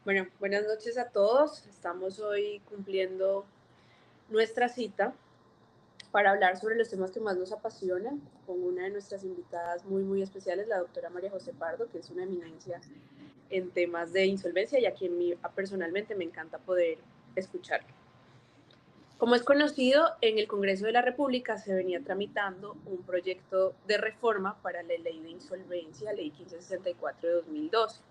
Bueno, buenas noches a todos. Estamos hoy cumpliendo nuestra cita para hablar sobre los temas que más nos apasionan con una de nuestras invitadas muy especiales, la doctora María José Pardo, que es una eminencia en temas de insolvencia y a quien personalmente me encanta poder escuchar. Como es conocido, en el Congreso de la República se venía tramitando un proyecto de reforma para la ley de insolvencia, ley 1564 de 2012.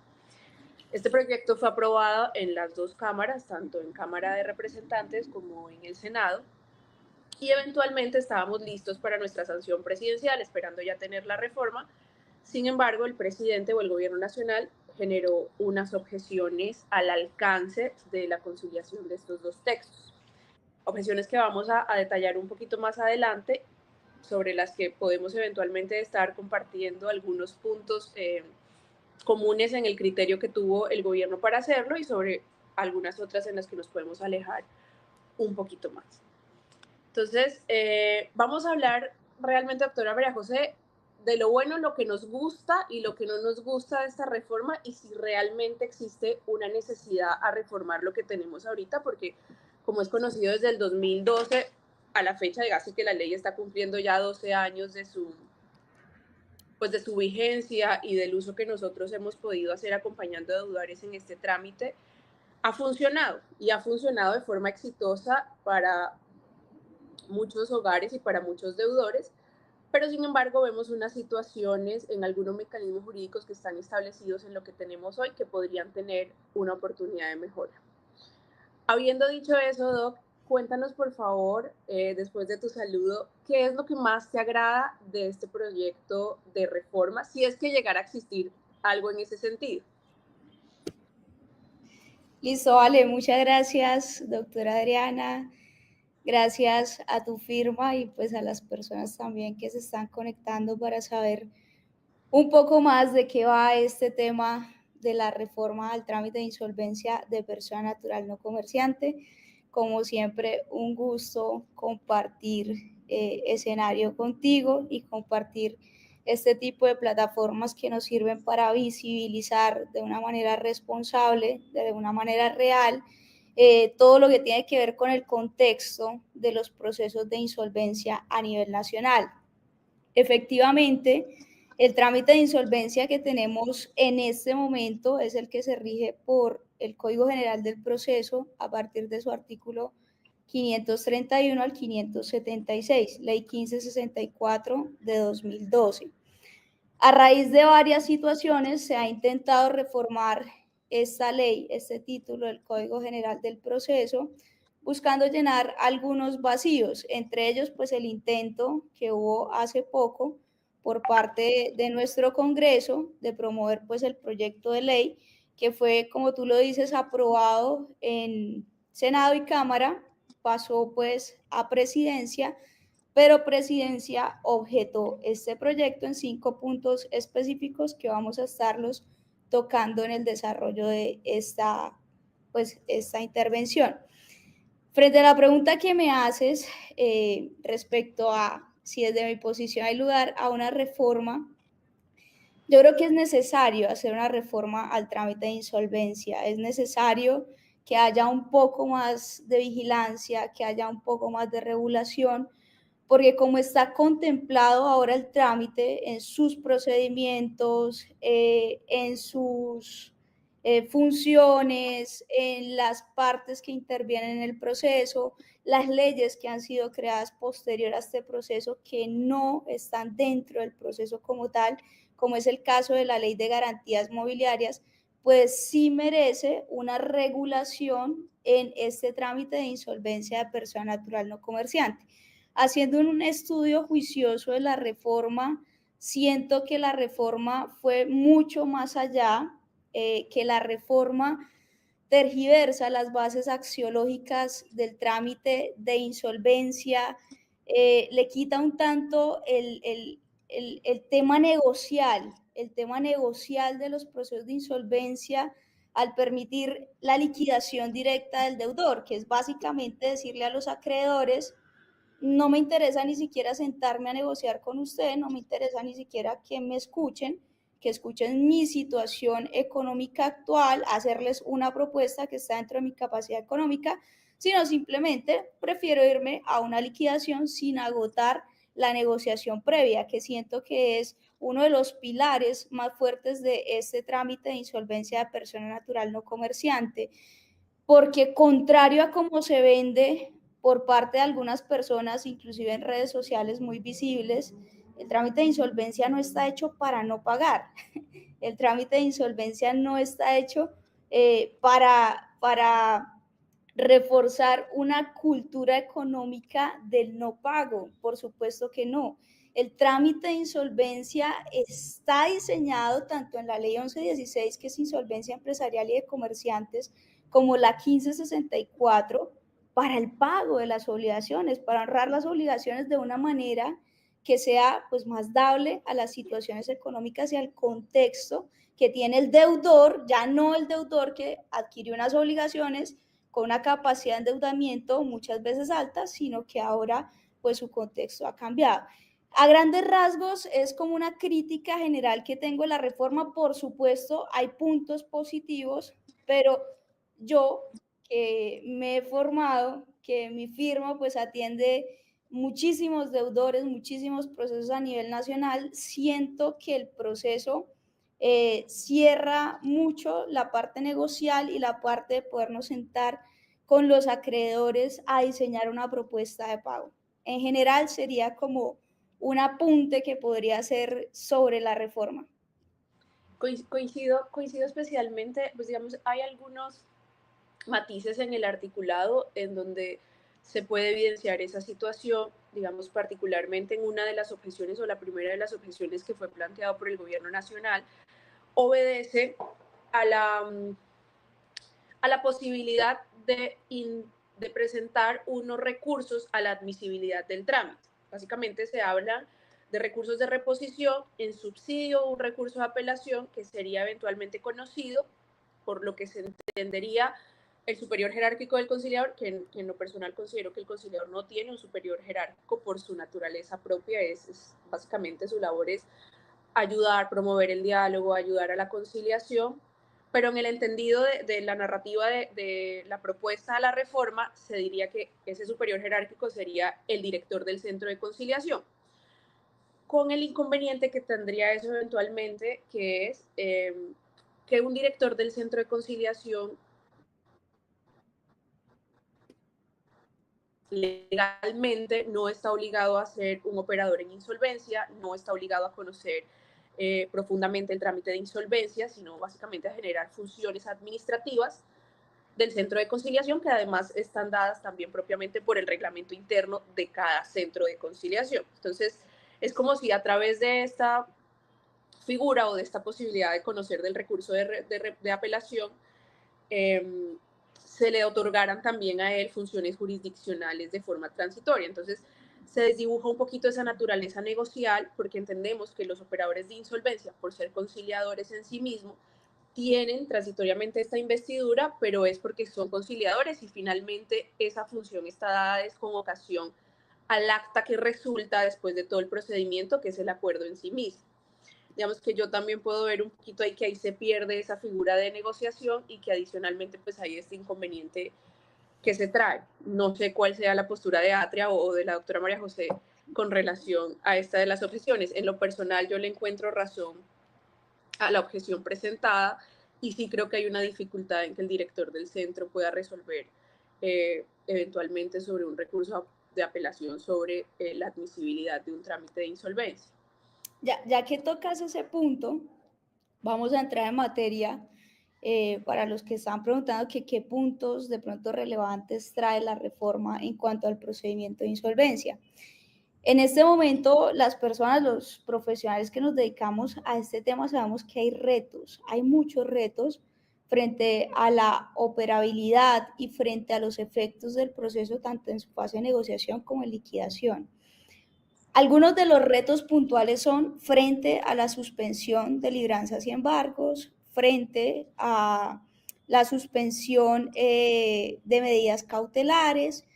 Este proyecto fue aprobado en las dos cámaras, tanto en Cámara de Representantes como en el Senado, y eventualmente estábamos listos para nuestra sanción presidencial, esperando ya tener la reforma. Sin embargo, el presidente o el gobierno nacional generó unas objeciones al alcance de la conciliación de estos dos textos. Objeciones que vamos a detallar un poquito más adelante, sobre las que podemos eventualmente estar compartiendo algunos puntos comunes en el criterio que tuvo el gobierno para hacerlo y sobre algunas otras en las que nos podemos alejar un poquito más. Entonces, vamos a hablar realmente, doctora María José, de lo bueno, lo que nos gusta y lo que no nos gusta de esta reforma y si realmente existe una necesidad a reformar lo que tenemos ahorita, porque como es conocido desde el 2012 a la fecha de casi que la ley está cumpliendo ya 12 años de su vigencia y del uso que nosotros hemos podido hacer acompañando a deudores en este trámite, ha funcionado y ha funcionado de forma exitosa para muchos hogares y para muchos deudores, pero sin embargo vemos unas situaciones en algunos mecanismos jurídicos que están establecidos en lo que tenemos hoy que podrían tener una oportunidad de mejora. Habiendo dicho eso, Doc, cuéntanos por favor, después de tu saludo, ¿qué es lo que más te agrada de este proyecto de reforma, si es que llegara a existir algo en ese sentido? Listo, vale, muchas gracias, doctora Adriana. Gracias a tu firma y pues a las personas también que se están conectando para saber un poco más de qué va este tema de la reforma al trámite de insolvencia de persona natural no comerciante. Como siempre, un gusto compartir escenario contigo y compartir este tipo de plataformas que nos sirven para visibilizar de una manera responsable, de una manera real, todo lo que tiene que ver con el contexto de los procesos de insolvencia a nivel nacional. Efectivamente, el trámite de insolvencia que tenemos en este momento es el que se rige por el Código General del Proceso a partir de su artículo 531 al 576, Ley 1564 de 2012. A raíz de varias situaciones se ha intentado reformar esta ley, este título del Código General del Proceso, buscando llenar algunos vacíos, entre ellos pues el intento que hubo hace poco por parte de nuestro Congreso de promover pues el proyecto de ley que fue, como tú lo dices, aprobado en Senado y Cámara, pasó pues a presidencia, pero presidencia objetó este proyecto en 5 puntos específicos que vamos a estarlos tocando en el desarrollo de esta intervención. Frente a la pregunta que me haces respecto a si desde mi posición hay lugar a una reforma, yo creo que es necesario hacer una reforma al trámite de insolvencia, es necesario que haya un poco más de vigilancia, que haya un poco más de regulación, porque como está contemplado ahora el trámite en sus procedimientos, en sus funciones, en las partes que intervienen en el proceso, las leyes que han sido creadas posterior a este proceso que no están dentro del proceso como tal, como es el caso de la Ley de Garantías Mobiliarias, pues sí merece una regulación en este trámite de insolvencia de persona natural no comerciante. Haciendo un estudio juicioso de la reforma, siento que la reforma fue mucho más allá, que la reforma tergiversa las bases axiológicas del trámite de insolvencia, le quita un tanto el tema negocial de los procesos de insolvencia al permitir la liquidación directa del deudor, que es básicamente decirle a los acreedores: no me interesa ni siquiera sentarme a negociar con usted, no me interesa ni siquiera que me escuchen, que escuchen mi situación económica actual, hacerles una propuesta que está dentro de mi capacidad económica, sino simplemente prefiero irme a una liquidación sin agotar la negociación previa, que siento que es uno de los pilares más fuertes de este trámite de insolvencia de persona natural no comerciante, porque contrario a cómo se vende por parte de algunas personas, inclusive en redes sociales muy visibles, el trámite de insolvencia no está hecho para no pagar. El trámite de insolvencia no está hecho para reforzar una cultura económica del no pago. Por supuesto que no. El trámite de insolvencia está diseñado tanto en la ley 1116, que es insolvencia empresarial y de comerciantes, como la 1564, para el pago de las obligaciones, para honrar las obligaciones de una manera que sea pues más dable a las situaciones económicas y al contexto que tiene el deudor, ya no el deudor que adquirió unas obligaciones con una capacidad de endeudamiento muchas veces alta, sino que ahora pues su contexto ha cambiado. A grandes rasgos es como una crítica general que tengo de la reforma. Por supuesto, hay puntos positivos, pero yo que me he formado, que mi firma pues atiende muchísimos deudores, muchísimos procesos a nivel nacional, siento que el proceso cierra mucho la parte negocial y la parte de podernos sentar con los acreedores a diseñar una propuesta de pago. En general sería como un apunte que podría hacer sobre la reforma. Coincido especialmente, pues digamos, hay algunos matices en el articulado en donde se puede evidenciar esa situación, digamos, particularmente en una de las objeciones o la primera de las objeciones que fue planteado por el gobierno nacional, obedece a la posibilidad de presentar unos recursos a la admisibilidad del trámite. Básicamente se habla de recursos de reposición en subsidio o un recurso de apelación que sería eventualmente conocido, por lo que se entendería el superior jerárquico del conciliador, que en lo personal considero que el conciliador no tiene un superior jerárquico por su naturaleza propia, básicamente su labor es ayudar, promover el diálogo, ayudar a la conciliación, pero en el entendido de la narrativa de la propuesta a la reforma, se diría que ese superior jerárquico sería el director del centro de conciliación, con el inconveniente que tendría eso eventualmente, que es que un director del centro de conciliación legalmente no está obligado a ser un operador en insolvencia, no está obligado a conocer profundamente el trámite de insolvencia, sino básicamente a generar funciones administrativas del centro de conciliación, que además están dadas también propiamente por el reglamento interno de cada centro de conciliación. Entonces, es como si a través de esta figura o de esta posibilidad de conocer del recurso de apelación, se le otorgaran también a él funciones jurisdiccionales de forma transitoria. Entonces, se desdibuja un poquito esa naturaleza negocial porque entendemos que los operadores de insolvencia, por ser conciliadores en sí mismos, tienen transitoriamente esta investidura, pero es porque son conciliadores y finalmente esa función está dada con ocasión al acta que resulta después de todo el procedimiento, que es el acuerdo en sí mismo. Digamos que yo también puedo ver un poquito ahí que ahí se pierde esa figura de negociación y que adicionalmente pues hay este inconveniente que se trae. No sé cuál sea la postura de Atria o de la doctora María José con relación a esta de las objeciones. En lo personal yo le encuentro razón a la objeción presentada y sí creo que hay una dificultad en que el director del centro pueda resolver eventualmente sobre un recurso de apelación sobre la admisibilidad de un trámite de insolvencia. Ya que tocas ese punto, vamos a entrar en materia para los que están preguntando que qué puntos de pronto relevantes trae la reforma en cuanto al procedimiento de insolvencia. En este momento, las personas, los profesionales que nos dedicamos a este tema, sabemos que hay muchos retos frente a la operabilidad y frente a los efectos del proceso, tanto en su fase de negociación como en liquidación. Algunos de los retos puntuales son frente a la suspensión de libranzas y embargos, frente a la suspensión de medidas cautelares,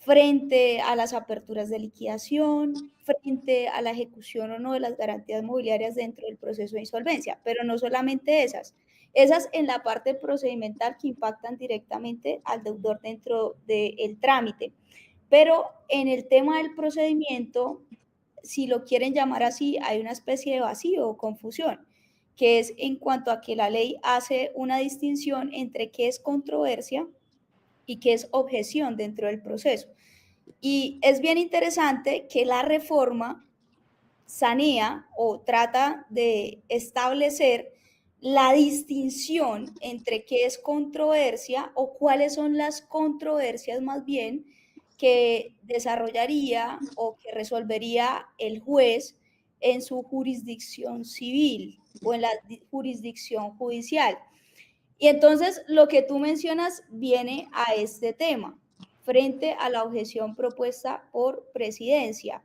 frente a las aperturas de liquidación, frente a la ejecución o no de las garantías mobiliarias dentro del proceso de insolvencia, pero no solamente esas. Esas en la parte procedimental que impactan directamente al deudor dentro del trámite. Pero en el tema del procedimiento, si lo quieren llamar así, hay una especie de vacío o confusión, que es en cuanto a que la ley hace una distinción entre qué es controversia y qué es objeción dentro del proceso. Y es bien interesante que la reforma sanea o trata de establecer la distinción entre qué es controversia o cuáles son las controversias más bien que desarrollaría o que resolvería el juez en su jurisdicción civil o en la jurisdicción judicial. Y entonces lo que tú mencionas viene a este tema, frente a la objeción propuesta por presidencia.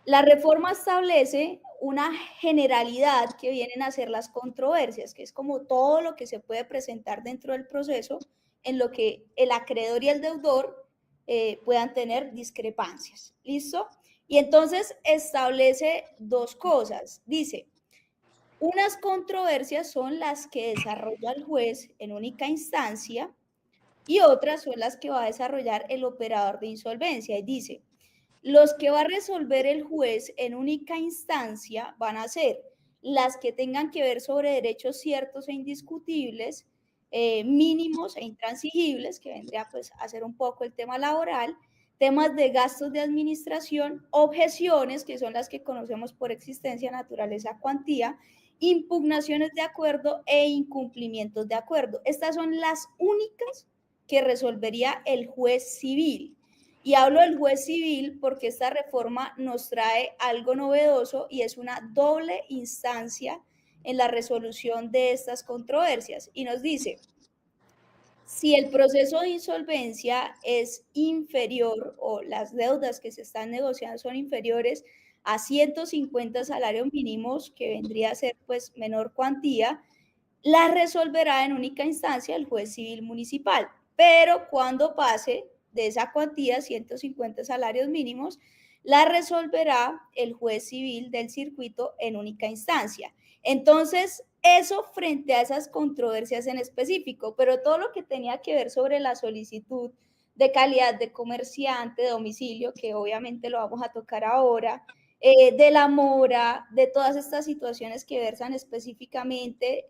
La reforma establece una generalidad que vienen a ser las controversias, que es como todo lo que se puede presentar dentro del proceso en lo que el acreedor y el deudor puedan tener discrepancias. ¿Listo? Y entonces establece dos cosas. Dice, unas controversias son las que desarrolla el juez en única instancia y otras son las que va a desarrollar el operador de insolvencia. Y dice, los que va a resolver el juez en única instancia van a ser las que tengan que ver sobre derechos ciertos e indiscutibles, mínimos e intransigibles, que vendría pues a ser un poco el tema laboral, temas de gastos de administración, objeciones, que son las que conocemos por existencia, naturaleza, cuantía, impugnaciones de acuerdo e incumplimientos de acuerdo. Estas son las únicas que resolvería el juez civil. Y hablo del juez civil porque esta reforma nos trae algo novedoso y es una doble instancia en la resolución de estas controversias. Y nos dice, si el proceso de insolvencia es inferior o las deudas que se están negociando son inferiores a 150 salarios mínimos, que vendría a ser pues menor cuantía, la resolverá en única instancia el juez civil municipal. Pero cuando pase de esa cuantía, 150 salarios mínimos, la resolverá el juez civil del circuito en única instancia. Entonces, eso frente a esas controversias en específico, pero todo lo que tenía que ver sobre la solicitud de calidad de comerciante, de domicilio, que obviamente lo vamos a tocar ahora, de la mora, de todas estas situaciones que versan específicamente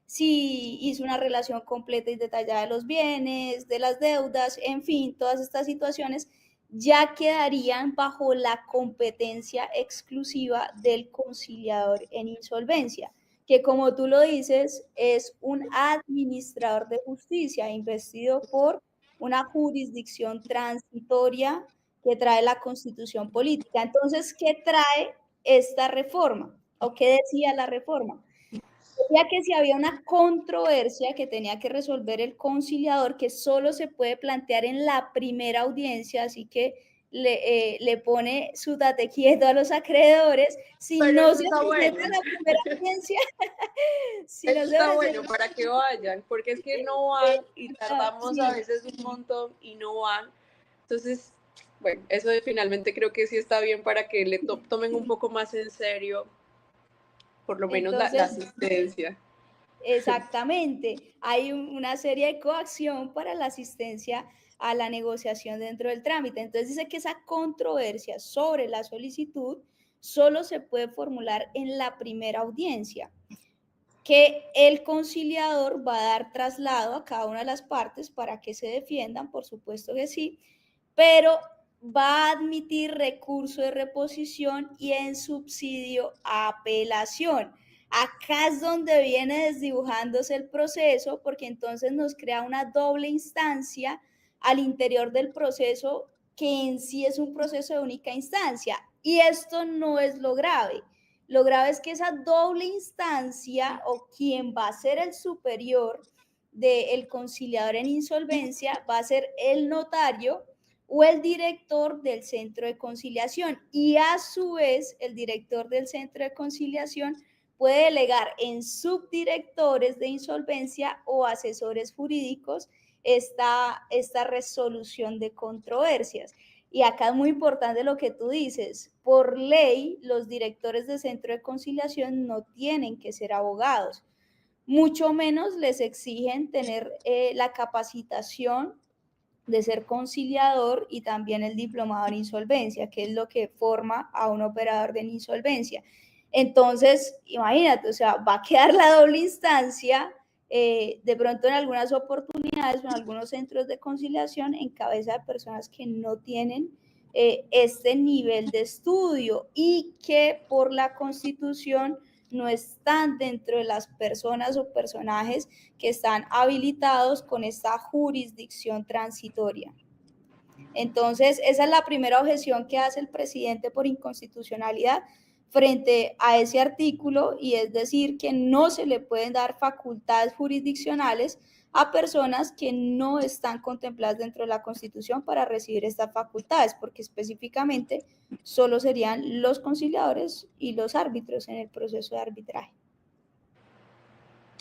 si hizo una relación completa y detallada de los bienes, de las deudas, en fin, todas estas situaciones ya quedarían bajo la competencia exclusiva del conciliador en insolvencia, que como tú lo dices, es un administrador de justicia investido por una jurisdicción transitoria que trae la Constitución política. Entonces, ¿qué trae esta reforma? ¿O qué decía la reforma? Decía que si había una controversia que tenía que resolver el conciliador, que solo se puede plantear en la primera audiencia, así que le pone su tate quieto a los acreedores, si Pero no eso se está bueno. presenta en la primera audiencia, si no Eso se está bueno presenta, para que vayan, porque es que no van y tardamos a sí. veces un montón y no van. Entonces, bueno, eso finalmente creo que sí está bien para que le tomen un poco más en serio, por lo menos la Entonces, asistencia. exactamente. Hay una serie de coacción para la asistencia a la negociación dentro del trámite. Entonces dice que esa controversia sobre la solicitud solo se puede formular en la primera audiencia, que el conciliador va a dar traslado a cada una de las partes para que se defiendan, por supuesto que sí, pero va a admitir recurso de reposición y en subsidio a apelación. Acá es donde viene desdibujándose el proceso, porque entonces nos crea una doble instancia al interior del proceso que en sí es un proceso de única instancia. Y esto no es lo grave. Lo grave es que esa doble instancia o quien va a ser el superior del conciliador en insolvencia va a ser el notario o el director del centro de conciliación, y a su vez el director del centro de conciliación puede delegar en subdirectores de insolvencia o asesores jurídicos esta resolución de controversias. Y acá es muy importante lo que tú dices. Por ley, los directores de centro de conciliación no tienen que ser abogados. Mucho menos les exigen tener la capacitación de ser conciliador y también el diplomado en insolvencia, que es lo que forma a un operador de insolvencia. Entonces, imagínate, o sea, va a quedar la doble instancia, de pronto en algunas oportunidades o en algunos centros de conciliación en cabeza de personas que no tienen este nivel de estudio y que por la Constitución no están dentro de las personas o personajes que están habilitados con esta jurisdicción transitoria. Entonces, esa es la primera objeción que hace el presidente por inconstitucionalidad frente a ese artículo, y es decir, que no se le pueden dar facultades jurisdiccionales a personas que no están contempladas dentro de la Constitución para recibir estas facultades, porque específicamente solo serían los conciliadores y los árbitros en el proceso de arbitraje.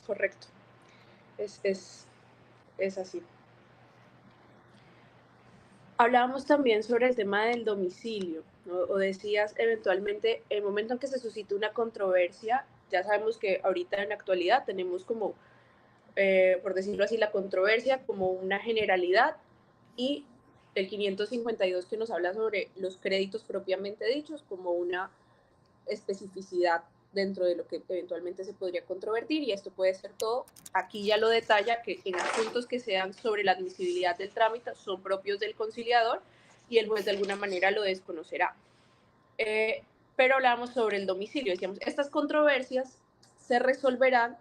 Correcto. Es así. Hablábamos también sobre el tema del domicilio, ¿no? O decías, eventualmente, el momento en que se suscita una controversia, ya sabemos que ahorita en la actualidad tenemos como, por decirlo así, la controversia como una generalidad, y el 552 que nos habla sobre los créditos propiamente dichos como una especificidad dentro de lo que eventualmente se podría controvertir, y esto puede ser todo. Aquí ya lo detalla, que en asuntos que sean sobre la admisibilidad del trámite son propios del conciliador y el juez de alguna manera lo desconocerá. Pero hablábamos sobre el domicilio, decíamos, estas controversias se resolverán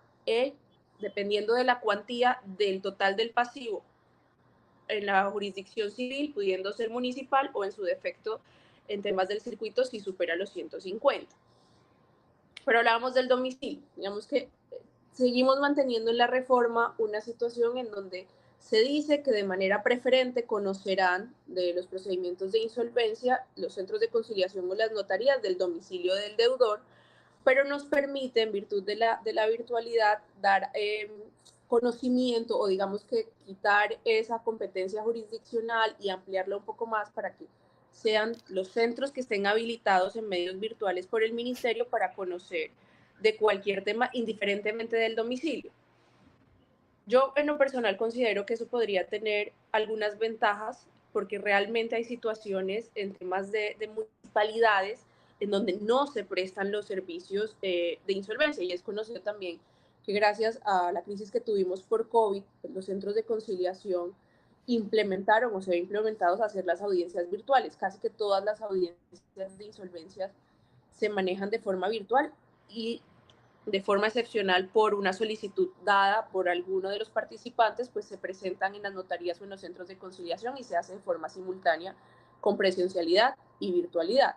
dependiendo de la cuantía del total del pasivo en la jurisdicción civil, pudiendo ser municipal o en su defecto en temas del circuito si supera los 150. Pero hablábamos del domicilio, digamos que seguimos manteniendo en la reforma una situación en donde se dice que de manera preferente conocerán de los procedimientos de insolvencia los centros de conciliación o las notarías del domicilio del deudor, pero nos permite, en virtud de la virtualidad, dar conocimiento, o digamos que quitar esa competencia jurisdiccional y ampliarla un poco más para que sean los centros que estén habilitados en medios virtuales por el ministerio para conocer de cualquier tema, indiferentemente del domicilio. Yo en lo personal considero que eso podría tener algunas ventajas, porque realmente hay situaciones en temas de municipalidades en donde no se prestan los servicios de insolvencia, y es conocido también que gracias a la crisis que tuvimos por COVID, los centros de conciliación implementaron o se ven implementados a hacer las audiencias virtuales. Casi que todas las audiencias de insolvencia se manejan de forma virtual y de forma excepcional por una solicitud dada por alguno de los participantes, pues se presentan en las notarías o en los centros de conciliación y se hace de forma simultánea con presencialidad y virtualidad.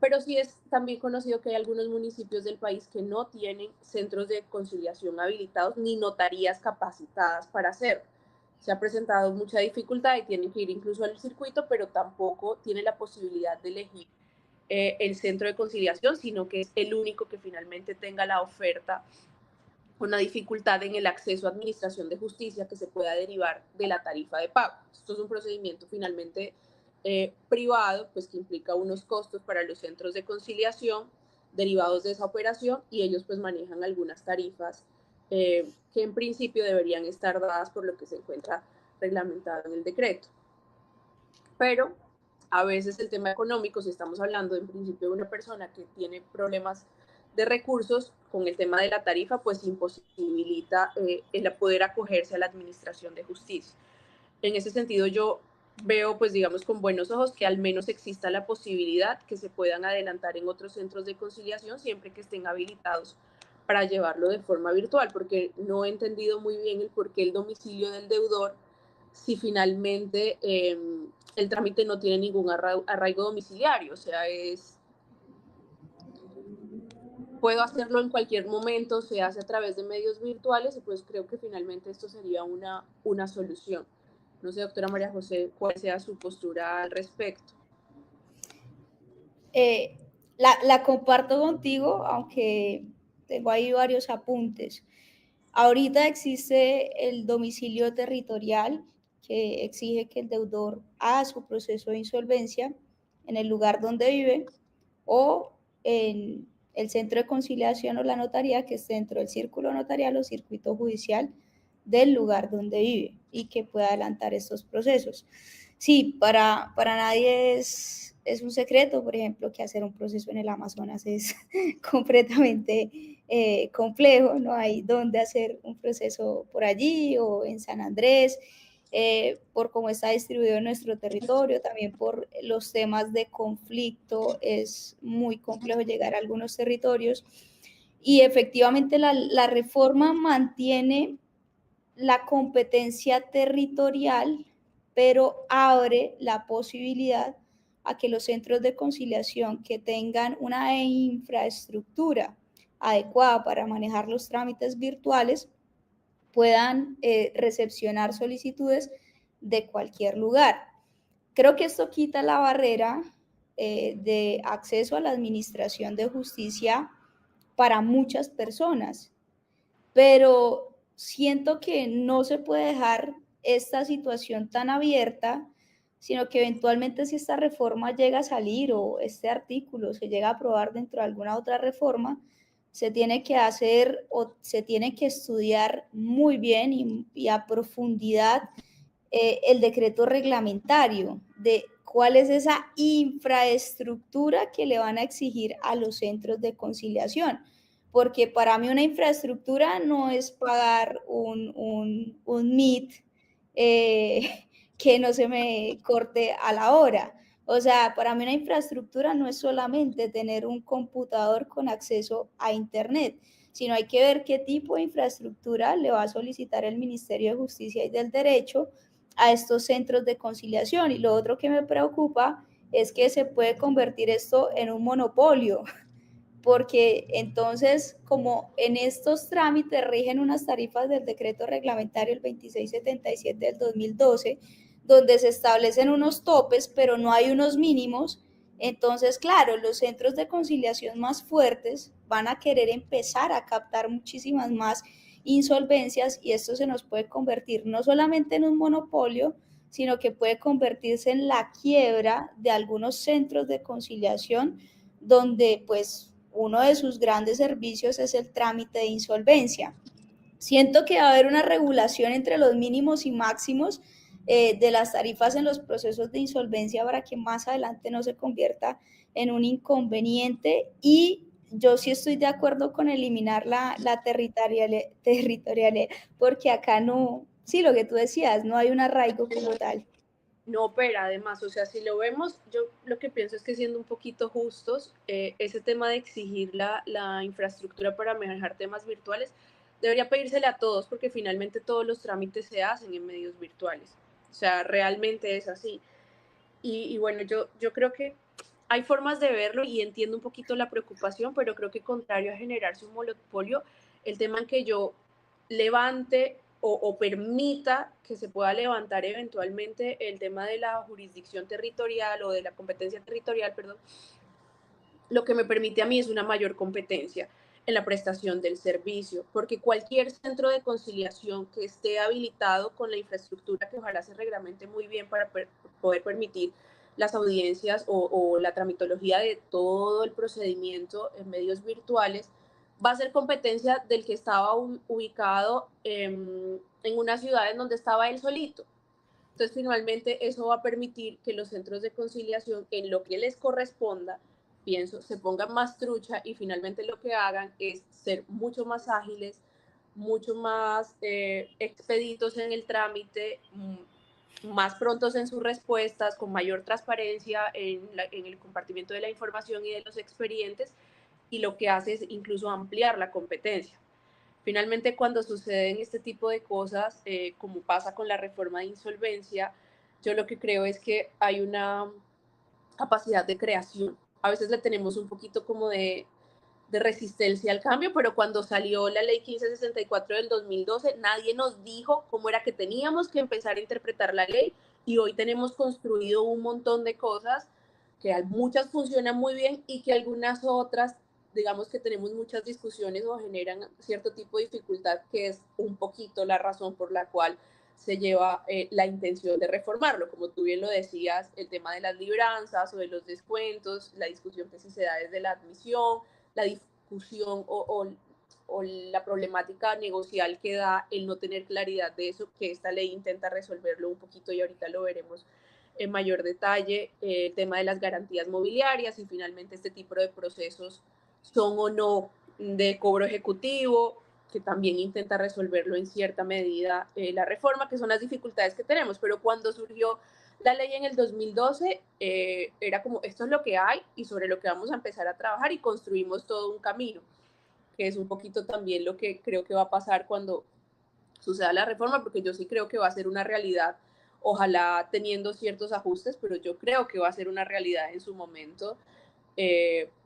Pero sí es también conocido que hay algunos municipios del país que no tienen centros de conciliación habilitados ni notarías capacitadas para hacerlo. Se ha presentado mucha dificultad y tienen que ir incluso al circuito, pero tampoco tienen la posibilidad de elegir el centro de conciliación, sino que es el único que finalmente tenga la oferta, una dificultad en el acceso a administración de justicia que se pueda derivar de la tarifa de pago. Esto es un procedimiento finalmente privado, pues que implica unos costos para los centros de conciliación derivados de esa operación, y ellos pues manejan algunas tarifas que en principio deberían estar dadas por lo que se encuentra reglamentado en el decreto. Pero a veces el tema económico, si estamos hablando en principio de una persona que tiene problemas de recursos, con el tema de la tarifa, pues imposibilita el poder acogerse a la administración de justicia. En ese sentido, yo veo, pues digamos, con buenos ojos que al menos exista la posibilidad que se puedan adelantar en otros centros de conciliación siempre que estén habilitados para llevarlo de forma virtual, porque no he entendido muy bien el por qué el domicilio del deudor, si finalmente el trámite no tiene ningún arraigo domiciliario, o sea, puedo hacerlo en cualquier momento, se hace a través de medios virtuales, y pues creo que finalmente esto sería una solución. No sé, doctora María José, cuál sea su postura al respecto. La comparto contigo, aunque tengo ahí varios apuntes. Ahorita existe el domicilio territorial que exige que el deudor haga su proceso de insolvencia en el lugar donde vive o en el centro de conciliación o la notaría que esté dentro del círculo notarial o circuito judicial del lugar donde vive y que pueda adelantar estos procesos. Sí, para nadie es un secreto, por ejemplo, que hacer un proceso en el Amazonas es completamente complejo, no hay dónde hacer un proceso por allí o en San Andrés, por cómo está distribuido en nuestro territorio, también por los temas de conflicto, es muy complejo llegar a algunos territorios. Y efectivamente la reforma mantiene la competencia territorial, pero abre la posibilidad a que los centros de conciliación que tengan una infraestructura adecuada para manejar los trámites virtuales puedan recepcionar solicitudes de cualquier lugar. Creo que esto quita la barrera de acceso a la administración de justicia para muchas personas, pero siento que no se puede dejar esta situación tan abierta, sino que eventualmente si esta reforma llega a salir o este artículo se llega a aprobar dentro de alguna otra reforma, se tiene que hacer o se tiene que estudiar muy bien y a profundidad el decreto reglamentario de cuál es esa infraestructura que le van a exigir a los centros de conciliación. Porque para mí una infraestructura no es pagar un Meet que no se me corte a la hora. O sea, para mí una infraestructura no es solamente tener un computador con acceso a Internet, sino hay que ver qué tipo de infraestructura le va a solicitar el Ministerio de Justicia y del Derecho a estos centros de conciliación. Y lo otro que me preocupa es que se puede convertir esto en un monopolio, porque entonces, como en estos trámites rigen unas tarifas del decreto reglamentario el 2677 del 2012, donde se establecen unos topes, pero no hay unos mínimos, entonces, claro, los centros de conciliación más fuertes van a querer empezar a captar muchísimas más insolvencias y esto se nos puede convertir no solamente en un monopolio, sino que puede convertirse en la quiebra de algunos centros de conciliación donde pues uno de sus grandes servicios es el trámite de insolvencia. Siento que va a haber una regulación entre los mínimos y máximos de las tarifas en los procesos de insolvencia para que más adelante no se convierta en un inconveniente y yo sí estoy de acuerdo con eliminar la territorialidad, porque acá no, sí, lo que tú decías, no hay un arraigo como tal. No, pero además, o sea, si lo vemos, yo lo que pienso es que siendo un poquito justos, ese tema de exigir la infraestructura para manejar temas virtuales debería pedírsele a todos porque finalmente todos los trámites se hacen en medios virtuales. O sea, realmente es así. Y bueno, yo creo que hay formas de verlo y entiendo un poquito la preocupación, pero creo que contrario a generarse un monopolio, el tema en que yo levante o permita que se pueda levantar eventualmente el tema de la jurisdicción territorial o de la competencia territorial, perdón, lo que me permite a mí es una mayor competencia en la prestación del servicio, porque cualquier centro de conciliación que esté habilitado con la infraestructura que ojalá se reglamente muy bien para poder permitir las audiencias o la tramitología de todo el procedimiento en medios virtuales, va a ser competencia del que estaba ubicado en una ciudad en donde estaba él solito. Entonces, finalmente, eso va a permitir que los centros de conciliación, en lo que les corresponda, pienso, se pongan más trucha y finalmente lo que hagan es ser mucho más ágiles, mucho más expeditos en el trámite, más prontos en sus respuestas, con mayor transparencia en el compartimiento de la información y de los expedientes, y lo que hace es incluso ampliar la competencia. Finalmente, cuando suceden este tipo de cosas, como pasa con la reforma de insolvencia, yo lo que creo es que hay una capacidad de creación. A veces le tenemos un poquito como de resistencia al cambio, pero cuando salió la ley 1564 del 2012, nadie nos dijo cómo era que teníamos que empezar a interpretar la ley y hoy tenemos construido un montón de cosas que muchas funcionan muy bien y que algunas otras digamos que tenemos muchas discusiones o generan cierto tipo de dificultad, que es un poquito la razón por la cual se lleva la intención de reformarlo. Como tú bien lo decías, el tema de las libranzas o de los descuentos, la discusión que sí se da desde la admisión, la discusión o la problemática negocial que da el no tener claridad de eso, que esta ley intenta resolverlo un poquito y ahorita lo veremos en mayor detalle, el tema de las garantías mobiliarias y finalmente este tipo de procesos son o no de cobro ejecutivo, que también intenta resolverlo en cierta medida la reforma, que son las dificultades que tenemos. Pero cuando surgió la ley en el 2012, era como, esto es lo que hay y sobre lo que vamos a empezar a trabajar y construimos todo un camino, que es un poquito también lo que creo que va a pasar cuando suceda la reforma, porque yo sí creo que va a ser una realidad, ojalá teniendo ciertos ajustes, pero yo creo que va a ser una realidad en su momento,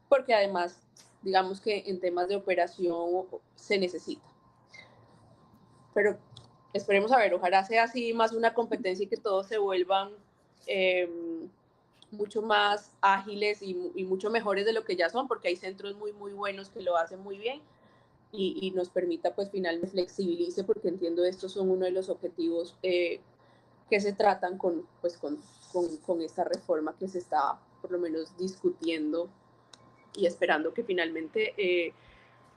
porque además, digamos que en temas de operación se necesita. Pero esperemos a ver, ojalá sea así más una competencia y que todos se vuelvan mucho más ágiles y mucho mejores de lo que ya son, porque hay centros muy, muy buenos que lo hacen muy bien y nos permita pues finalmente flexibilice, porque entiendo estos son uno de los objetivos que se tratan con esta reforma que se está por lo menos discutiendo y esperando que finalmente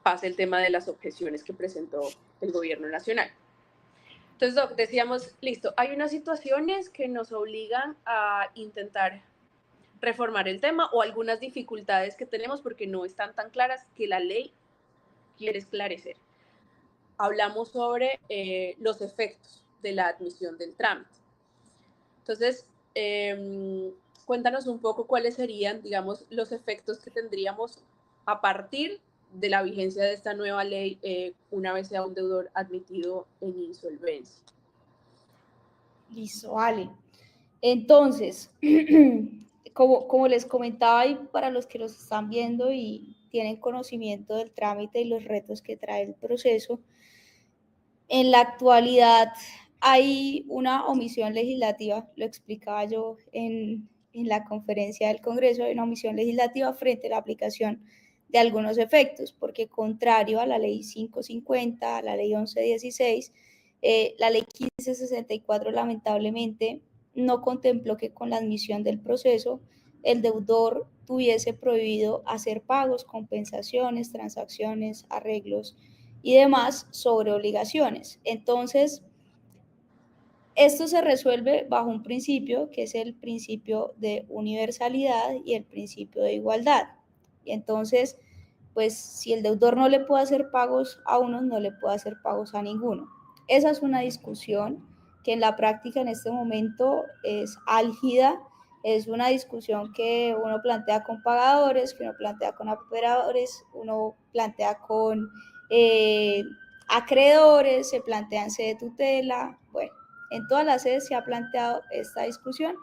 pase el tema de las objeciones que presentó el gobierno nacional. Entonces, Doc, decíamos, listo, hay unas situaciones que nos obligan a intentar reformar el tema o algunas dificultades que tenemos porque no están tan claras que la ley quiere esclarecer. Hablamos sobre los efectos de la admisión del trámite. Entonces, cuéntanos un poco cuáles serían, digamos, los efectos que tendríamos a partir de la vigencia de esta nueva ley una vez sea un deudor admitido en insolvencia. Listo, vale. Entonces, como les comentaba, y para los que los están viendo y tienen conocimiento del trámite y los retos que trae el proceso, en la actualidad hay una omisión legislativa, lo explicaba yo en la conferencia del Congreso, hay una omisión legislativa frente a la aplicación de algunos efectos, porque contrario a la ley 550, a la ley 1116, la ley 1564 lamentablemente no contempló que con la admisión del proceso el deudor tuviese prohibido hacer pagos, compensaciones, transacciones, arreglos y demás sobre obligaciones. Entonces, esto se resuelve bajo un principio que es el principio de universalidad y el principio de igualdad. Y entonces, pues si el deudor no le puede hacer pagos a uno, no le puede hacer pagos a ninguno. Esa es una discusión que en la práctica en este momento es álgida, es una discusión que uno plantea con pagadores, que uno plantea con operadores, uno plantea con acreedores, se plantean sede de tutela, bueno, en todas las sedes se ha planteado esta discusión,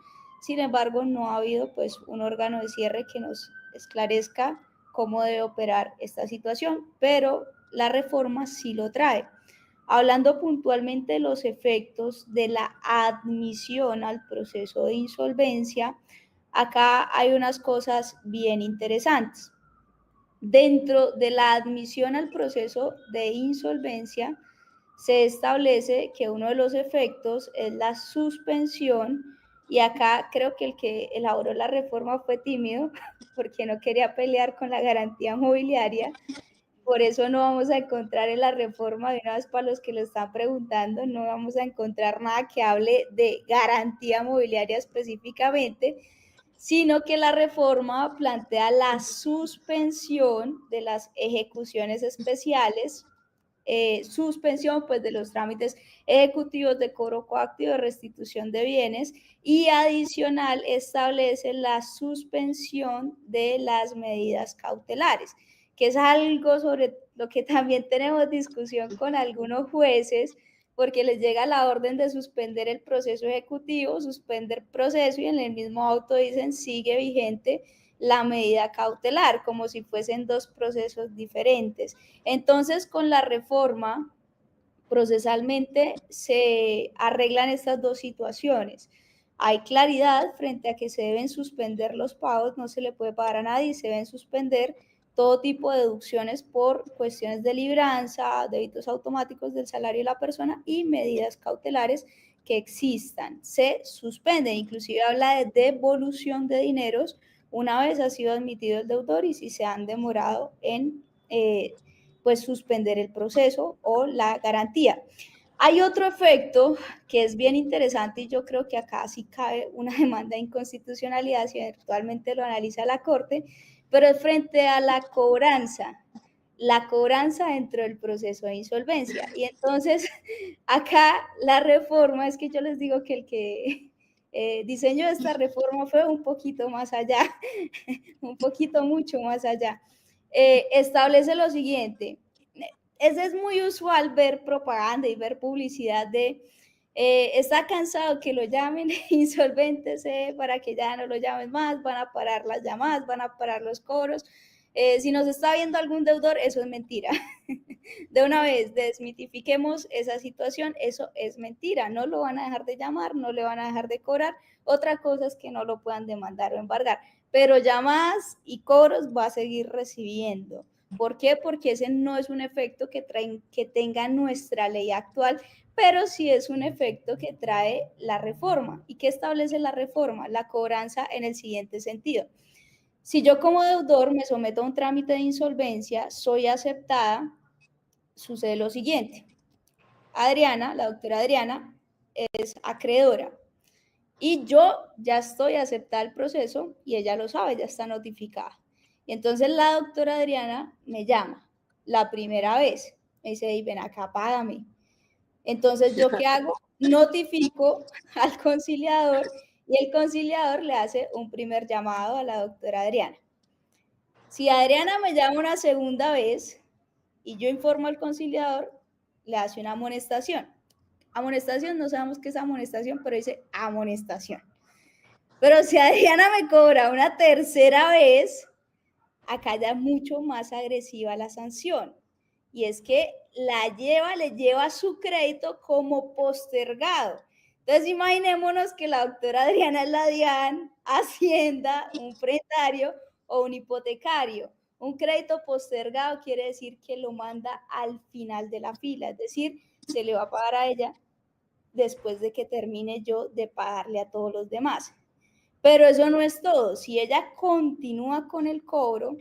sin embargo no ha habido pues un órgano de cierre que nos esclarezca cómo debe operar esta situación, pero la reforma sí lo trae. Hablando puntualmente de los efectos de la admisión al proceso de insolvencia, acá hay unas cosas bien interesantes. Dentro de la admisión al proceso de insolvencia, se establece que uno de los efectos es la suspensión, y acá creo que el que elaboró la reforma fue tímido porque no quería pelear con la garantía mobiliaria. Por eso no vamos a encontrar en la reforma, de una vez para los que lo están preguntando, no vamos a encontrar nada que hable de garantía mobiliaria específicamente, sino que la reforma plantea la suspensión de las ejecuciones especiales, suspensión pues de los trámites ejecutivos de cobro coactivo, de restitución de bienes, y adicional establece la suspensión de las medidas cautelares, que es algo sobre lo que también tenemos discusión con algunos jueces, porque les llega la orden de suspender el proceso ejecutivo, suspender proceso, y en el mismo auto dicen sigue vigente la medida cautelar, como si fuesen dos procesos diferentes. Entonces, con la reforma, procesalmente se arreglan estas dos situaciones. Hay claridad frente a que se deben suspender los pagos, no se le puede pagar a nadie, se deben suspender todo tipo de deducciones por cuestiones de libranza, débitos automáticos del salario de la persona y medidas cautelares que existan. Se suspende, inclusive habla de devolución de dineros una vez ha sido admitido el deudor y si se han demorado en pues suspender el proceso o la garantía. Hay otro efecto que es bien interesante y yo creo que acá sí cabe una demanda de inconstitucionalidad si eventualmente lo analiza la Corte, pero es frente a la cobranza dentro del proceso de insolvencia. Y entonces acá la reforma, es que yo les digo que el que diseñó esta reforma fue un poquito más allá, un poquito mucho más allá. Establece lo siguiente, es muy usual ver propaganda y ver publicidad de está cansado que lo llamen, insolvéntese para que ya no lo llamen más, van a parar las llamadas, van a parar los cobros. Si nos está viendo algún deudor, eso es mentira. De una vez, desmitifiquemos esa situación, eso es mentira, no lo van a dejar de llamar, no le van a dejar de cobrar, otra cosa es que no lo puedan demandar o embargar, pero llamadas y cobros va a seguir recibiendo. ¿Por qué? Porque ese no es un efecto que tenga nuestra ley actual, pero sí es un efecto que trae la reforma. ¿Y qué establece la reforma? La cobranza en el siguiente sentido. Si yo como deudor me someto a un trámite de insolvencia, soy aceptada, sucede lo siguiente. Adriana, la doctora Adriana, es acreedora y yo ya estoy aceptada al proceso y ella lo sabe, ya está notificada. Y entonces la doctora Adriana me llama la primera vez, me dice, hey, ven acá, págame. Entonces, ¿yo qué hago? Notifico al conciliador y el conciliador le hace un primer llamado a la doctora Adriana. Si Adriana me llama una segunda vez y yo informo al conciliador, le hace una amonestación. Amonestación, no sabemos qué es amonestación, pero dice amonestación. Pero si Adriana me cobra una tercera vez, acá ya es mucho más agresiva la sanción. Y es que le lleva su crédito como postergado. Entonces imaginémonos que la doctora Adriana es la DIAN, Hacienda, un prestario o un hipotecario. Un crédito postergado quiere decir que lo manda al final de la fila, es decir, se le va a pagar a ella después de que termine yo de pagarle a todos los demás. Pero eso no es todo. Si ella continúa con el cobro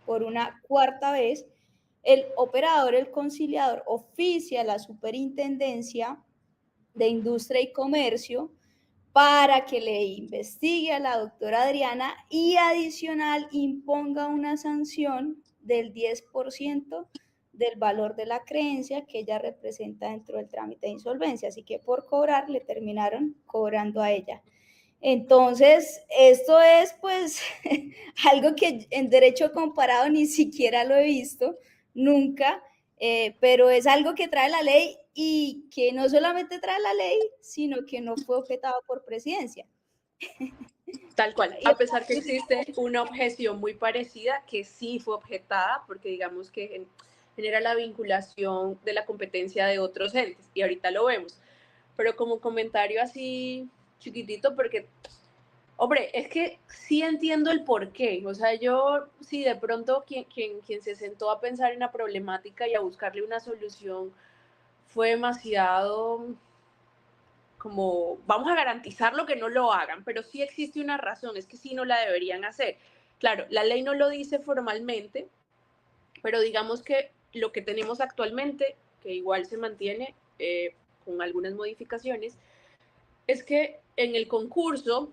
por una cuarta vez, el operador, el conciliador, oficia a la Superintendencia de Industria y Comercio para que le investigue a la doctora Adriana y adicional imponga una sanción del 10% del valor de la creencia que ella representa dentro del trámite de insolvencia. Así que por cobrar le terminaron cobrando a ella. Entonces, esto es pues algo que en derecho comparado ni siquiera lo he visto, nunca, pero es algo que trae la ley y que no solamente trae la ley, sino que no fue objetado por presidencia. Tal cual, a pesar que existe una objeción muy parecida que sí fue objetada, porque digamos que genera la vinculación de la competencia de otros entes, y ahorita lo vemos. Pero como comentario así chiquitito, porque, hombre, es que sí entiendo el porqué. O sea, yo sí de pronto quien se sentó a pensar en la problemática y a buscarle una solución fue demasiado como vamos a garantizar lo que no lo hagan, pero sí existe una razón, es que sí no la deberían hacer. Claro, la ley no lo dice formalmente, pero digamos que lo que tenemos actualmente, que igual se mantiene con algunas modificaciones, es que en el concurso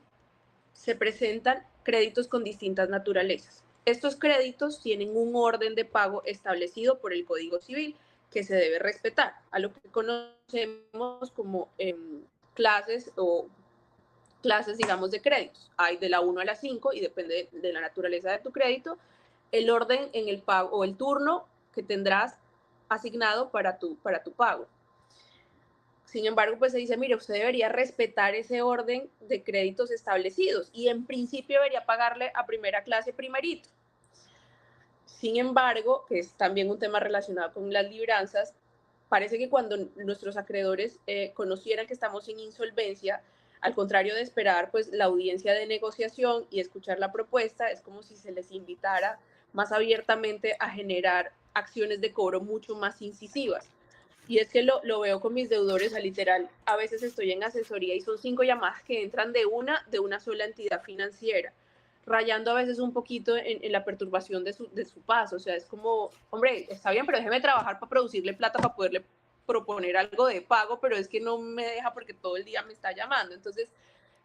se presentan créditos con distintas naturalezas. Estos créditos tienen un orden de pago establecido por el Código Civil que se debe respetar, a lo que conocemos como clases o clases, digamos, de créditos. Hay de la 1 a la 5 y depende de la naturaleza de tu crédito, el orden en el pago o el turno que tendrás asignado para tu pago. Sin embargo, pues se dice, mire, usted debería respetar ese orden de créditos establecidos y en principio debería pagarle a primera clase primerito. Sin embargo, que es también un tema relacionado con las libranzas, parece que cuando nuestros acreedores conocieran que estamos en insolvencia, al contrario de esperar pues la audiencia de negociación y escuchar la propuesta, es como si se les invitara más abiertamente a generar acciones de cobro mucho más incisivas. Y es que lo veo con mis deudores, o sea, literal, a veces estoy en asesoría y son 5 llamadas que entran de una sola entidad financiera, rayando a veces un poquito en la perturbación de su paso. O sea, es como, hombre, está bien, pero déjeme trabajar para producirle plata, para poderle proponer algo de pago, pero es que no me deja porque todo el día me está llamando. Entonces,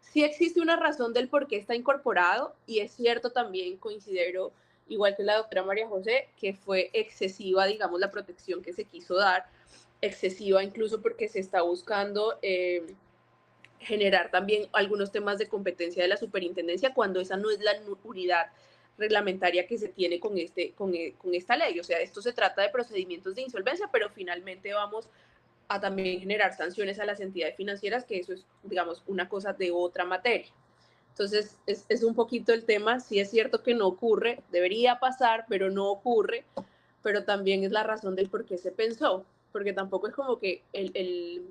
sí existe una razón del por qué está incorporado, y es cierto también, considero, igual que la doctora María José, que fue excesiva, digamos, la protección que se quiso dar, excesiva incluso porque se está buscando generar también algunos temas de competencia de la superintendencia cuando esa no es la unidad reglamentaria que se tiene con esta ley. O sea, esto se trata de procedimientos de insolvencia, pero finalmente vamos a también generar sanciones a las entidades financieras, que eso es, digamos, una cosa de otra materia. Entonces, es un poquito el tema. Sí es cierto que no ocurre, debería pasar, pero no ocurre, pero también es la razón del por qué se pensó, porque tampoco es como que el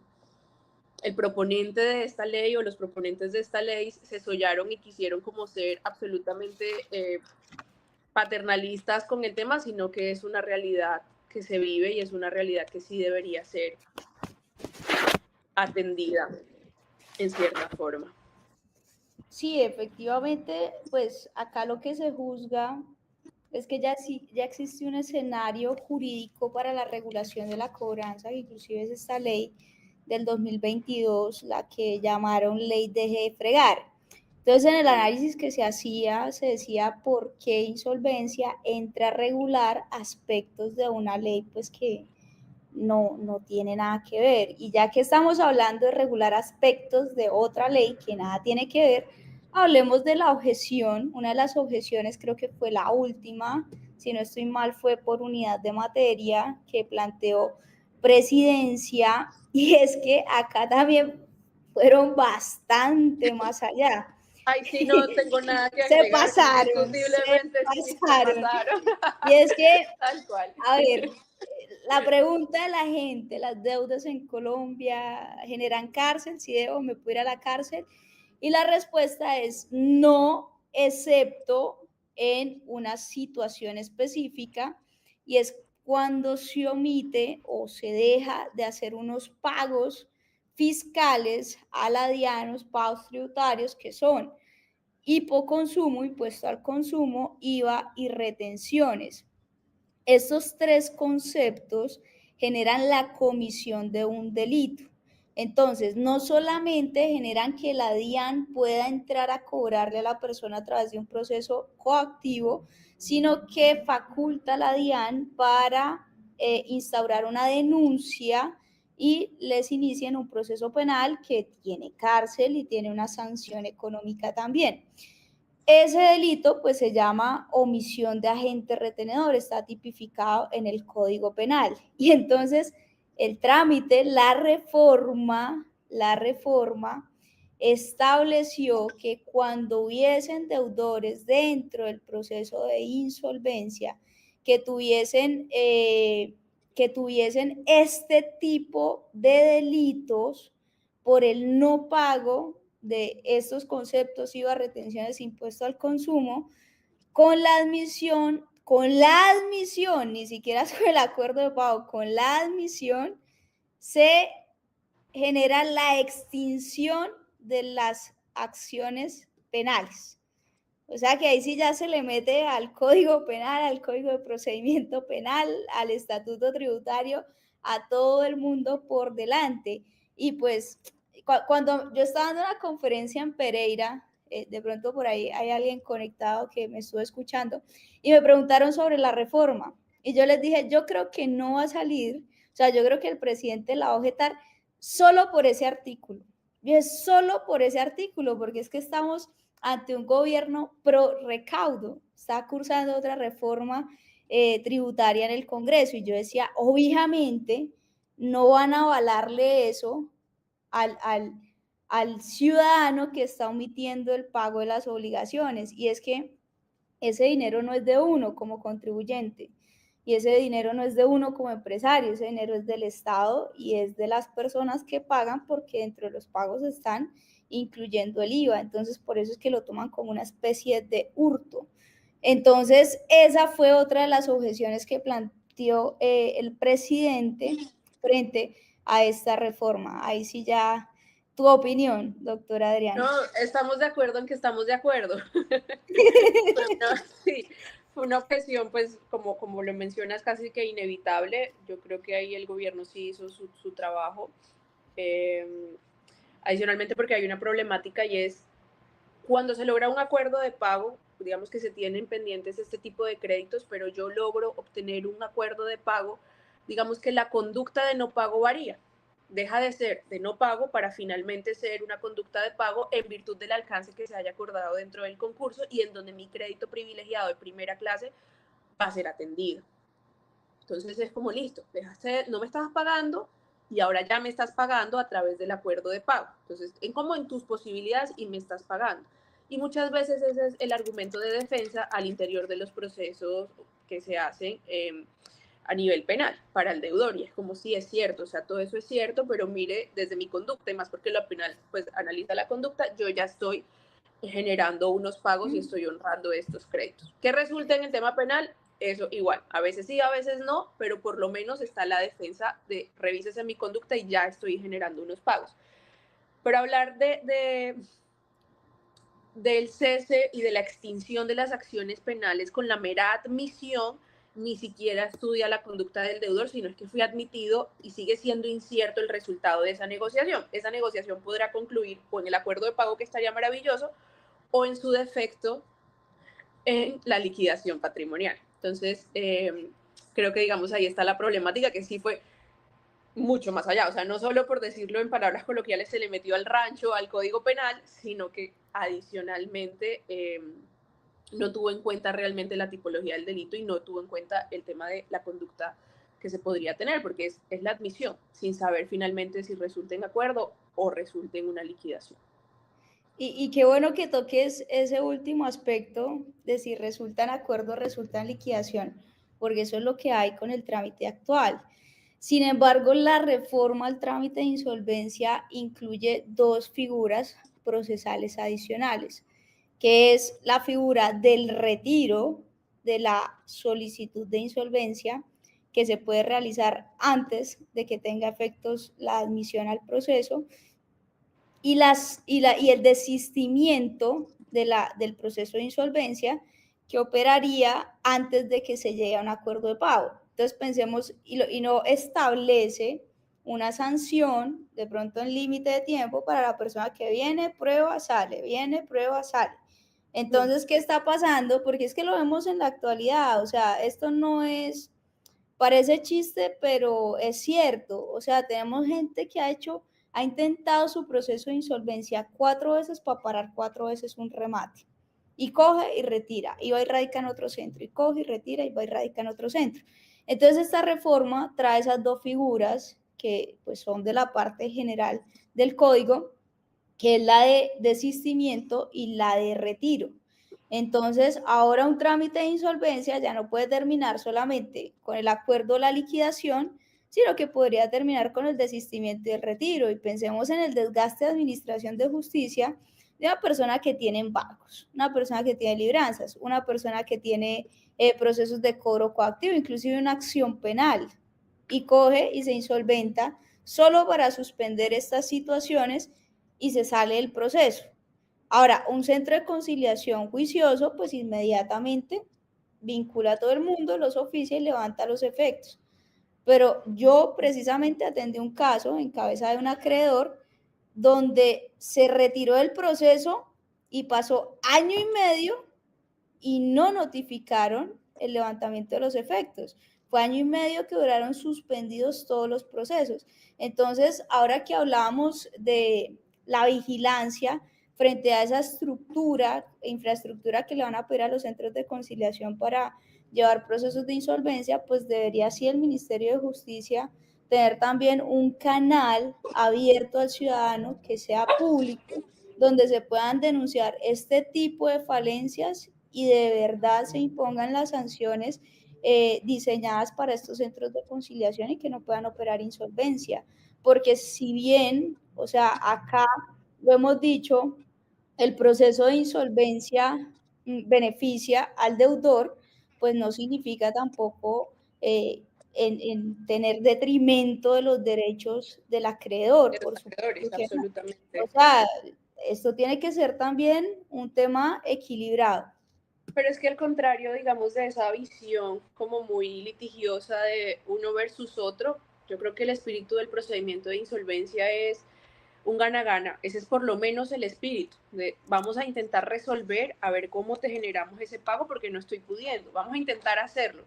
proponente de esta ley o los proponentes de esta ley se sollaron y quisieron como ser absolutamente paternalistas con el tema, sino que es una realidad que se vive y es una realidad que sí debería ser atendida en cierta forma. Sí, efectivamente, pues acá lo que se juzga es que ya existe un escenario jurídico para la regulación de la cobranza, que inclusive es esta ley del 2022, la que llamaron Ley Deje de Fregar. Entonces, en el análisis que se hacía, se decía por qué insolvencia entra a regular aspectos de una ley pues que no tiene nada que ver. Y ya que estamos hablando de regular aspectos de otra ley que nada tiene que ver, hablemos de la objeción. Una de las objeciones, creo que fue la última, si no estoy mal, fue por unidad de materia que planteó Presidencia, y es que acá también fueron bastante más allá. Ay, sí, no tengo nada que Se agregar, pasaron, indiscutiblemente sí, se pasaron. y es que, Tal cual. a ver, la pregunta de la gente, las deudas en Colombia generan cárcel, si debo, me puedo ir a la cárcel, y la respuesta es no, excepto en una situación específica, y es cuando se omite o se deja de hacer unos pagos fiscales a la DIAN, los pagos tributarios, que son hipoconsumo, impuesto al consumo, IVA y retenciones. Estos tres conceptos generan la comisión de un delito. Entonces, no solamente generan que la DIAN pueda entrar a cobrarle a la persona a través de un proceso coactivo, sino que faculta a la DIAN para instaurar una denuncia y les inicien un proceso penal que tiene cárcel y tiene una sanción económica también. Ese delito pues se llama omisión de agente retenedor, está tipificado en el Código Penal. Y entonces el trámite, la reforma estableció que cuando hubiesen deudores dentro del proceso de insolvencia que tuviesen este tipo de delitos por el no pago de estos conceptos, IVA, retenciones, impuesto al consumo, con la admisión, ni siquiera con el acuerdo de pago, con la admisión, se genera la extinción de las acciones penales. O sea que ahí sí ya se le mete al Código Penal, al Código de Procedimiento Penal, al Estatuto Tributario, a todo el mundo por delante. Y pues cuando yo estaba dando una conferencia en Pereira, de pronto por ahí hay alguien conectado que me estuvo escuchando, y me preguntaron sobre la reforma. Y yo les dije, yo creo que no va a salir, o sea, yo creo que el presidente la va a objetar solo por ese artículo. Y es solo por ese artículo, porque es que estamos ante un gobierno pro recaudo, está cursando otra reforma tributaria en el Congreso. Y yo decía, obviamente no van a avalarle eso al ciudadano que está omitiendo el pago de las obligaciones. Y es que ese dinero no es de uno como contribuyente, y ese dinero no es de uno como empresario, ese dinero es del Estado y es de las personas que pagan, porque dentro de los pagos están incluyendo el IVA. Entonces, por eso es que lo toman como una especie de hurto. Entonces, esa fue otra de las objeciones que planteó el presidente frente a esta reforma. Ahí sí ya tu opinión, doctora Adriana. No, estamos de acuerdo en que estamos de acuerdo. Sí, fue una objeción, pues, como lo mencionas, casi que inevitable. Yo creo que ahí el gobierno sí hizo su trabajo. Adicionalmente, porque hay una problemática y es cuando se logra un acuerdo de pago, digamos que se tienen pendientes este tipo de créditos, pero yo logro obtener un acuerdo de pago, digamos que la conducta de no pago varía. Deja de ser de no pago para finalmente ser una conducta de pago en virtud del alcance que se haya acordado dentro del concurso y en donde mi crédito privilegiado de primera clase va a ser atendido. Entonces es como listo, dejaste, no me estabas pagando y ahora ya me estás pagando a través del acuerdo de pago. Entonces, como en tus posibilidades y me estás pagando. Y muchas veces ese es el argumento de defensa al interior de los procesos que se hacen a nivel penal para el deudor. Y es como si es cierto, o sea, todo eso es cierto, pero mire desde mi conducta, y más porque lo penal pues analiza la conducta, yo ya estoy generando unos pagos y estoy honrando estos créditos. ¿Qué resulta en el tema penal? Eso igual, a veces sí, a veces no, pero por lo menos está la defensa de revísese mi conducta y ya estoy generando unos pagos. Pero hablar del cese y de la extinción de las acciones penales con la mera admisión, ni siquiera estudia la conducta del deudor, sino es que fui admitido y sigue siendo incierto el resultado de esa negociación. Esa negociación podrá concluir o en el acuerdo de pago, que estaría maravilloso, o en su defecto en la liquidación patrimonial. Entonces, creo que digamos ahí está la problemática, que sí fue mucho más allá, o sea, no solo por decirlo en palabras coloquiales se le metió al rancho, al código penal, sino que adicionalmente no tuvo en cuenta realmente la tipología del delito y no tuvo en cuenta el tema de la conducta que se podría tener, porque es la admisión, sin saber finalmente si resulta en acuerdo o resulta en una liquidación. Y qué bueno que toques ese último aspecto de si resulta en acuerdo o resulta en liquidación, porque eso es lo que hay con el trámite actual. Sin embargo, la reforma al trámite de insolvencia incluye dos figuras procesales adicionales, que es la figura del retiro de la solicitud de insolvencia, que se puede realizar antes de que tenga efectos la admisión al proceso, y el desistimiento del proceso de insolvencia, que operaría antes de que se llegue a un acuerdo de pago. Entonces pensemos, y no establece una sanción de pronto en límite de tiempo para la persona que viene, prueba, sale, viene, prueba, sale. Entonces, ¿qué está pasando? Porque es que lo vemos en la actualidad, o sea, esto no es, parece chiste, pero es cierto. O sea, tenemos gente que ha intentado su proceso de insolvencia 4 veces para parar 4 veces un remate. Y coge y retira, y va y radica en otro centro, y coge y retira, y va y radica en otro centro. Entonces, esta reforma trae esas dos figuras que pues son de la parte general del código, que es la de desistimiento y la de retiro. Entonces, ahora un trámite de insolvencia ya no puede terminar solamente con el acuerdo o la liquidación, sino que podría terminar con el desistimiento y el retiro. Y pensemos en el desgaste de administración de justicia de una persona que tiene embargos, una persona que tiene libranzas, una persona que tiene procesos de cobro coactivo, inclusive una acción penal, y coge y se insolventa solo para suspender estas situaciones y se sale del proceso. Ahora, un centro de conciliación juicioso, pues inmediatamente vincula a todo el mundo, los oficia y levanta los efectos. Pero yo precisamente atendí un caso en cabeza de un acreedor donde se retiró del proceso y pasó año y medio y no notificaron el levantamiento de los efectos. Fue año y medio que duraron suspendidos todos los procesos. Entonces, ahora que hablábamos de la vigilancia frente a esa estructura e infraestructura que le van a pedir a los centros de conciliación para llevar procesos de insolvencia, pues debería así el Ministerio de Justicia tener también un canal abierto al ciudadano que sea público, donde se puedan denunciar este tipo de falencias y de verdad se impongan las sanciones diseñadas para estos centros de conciliación y que no puedan operar insolvencia. Porque si bien, o sea, acá lo hemos dicho, el proceso de insolvencia beneficia al deudor, pues no significa tampoco en tener detrimento de los derechos del acreedor, De los por supuesto acreedores, que no. O absolutamente. sea, esto tiene que ser también un tema equilibrado. Pero es que al contrario, digamos, de esa visión como muy litigiosa de uno versus otro, yo creo que el espíritu del procedimiento de insolvencia es un gana-gana. Ese es por lo menos el espíritu. De, vamos a intentar resolver, a ver cómo te generamos ese pago porque no estoy pudiendo. Vamos a intentar hacerlo.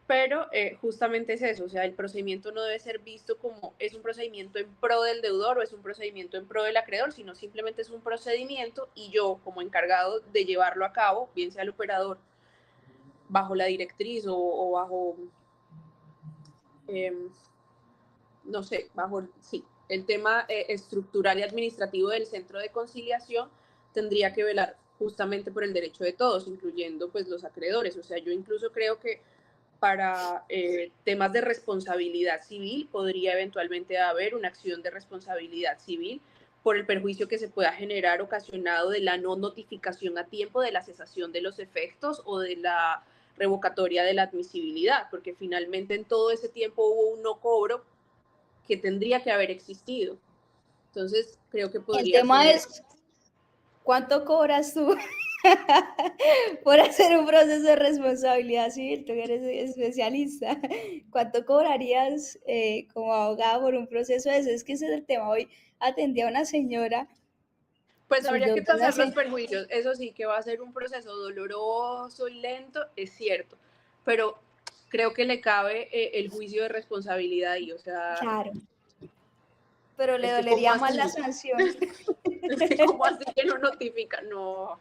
Pero justamente es eso, o sea, el procedimiento no debe ser visto como es un procedimiento en pro del deudor o es un procedimiento en pro del acreedor, sino simplemente es un procedimiento y yo como encargado de llevarlo a cabo, bien sea el operador, bajo la directriz o bajo, eh, no sé, bajo, sí, el tema estructural y administrativo del centro de conciliación, tendría que velar justamente por el derecho de todos, incluyendo pues los acreedores. O sea, yo incluso creo que para temas de responsabilidad civil podría eventualmente haber una acción de responsabilidad civil por el perjuicio que se pueda generar ocasionado de la no notificación a tiempo de la cesación de los efectos o de la revocatoria de la admisibilidad, porque finalmente en todo ese tiempo hubo un no cobro que tendría que haber existido. Entonces, creo que El podría tema ser... es, ¿cuánto cobras tú por hacer un proceso de responsabilidad civil? Tú eres especialista. ¿Cuánto cobrarías como abogado por un proceso de eso? Es que ese es el tema. Hoy atendí a una señora, Pues sus habría que deudas tasar los hace, perjuicios. Eso sí, que va a ser un proceso doloroso y lento, es cierto. Pero creo que le cabe el juicio de responsabilidad ahí. O sea, claro, pero le es que ¿cómo dolería más la así? sanción. Es que ¿cómo así que no notifica? No.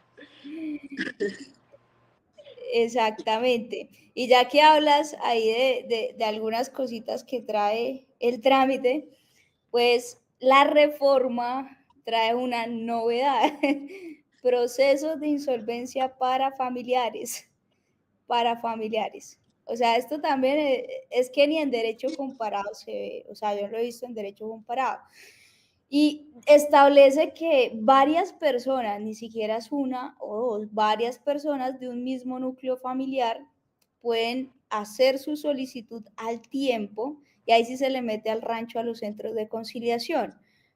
Exactamente. Y ya que hablas ahí de algunas cositas que trae el trámite, pues la reforma trae una novedad, procesos de insolvencia para familiares, para familiares. O sea, esto también es que ni en derecho comparado se ve, o sea, yo lo he visto en derecho comparado. Y establece que varias personas, ni siquiera es una o dos, varias personas de un mismo núcleo familiar pueden hacer su solicitud al tiempo y ahí sí se le mete al rancho a los centros de conciliación,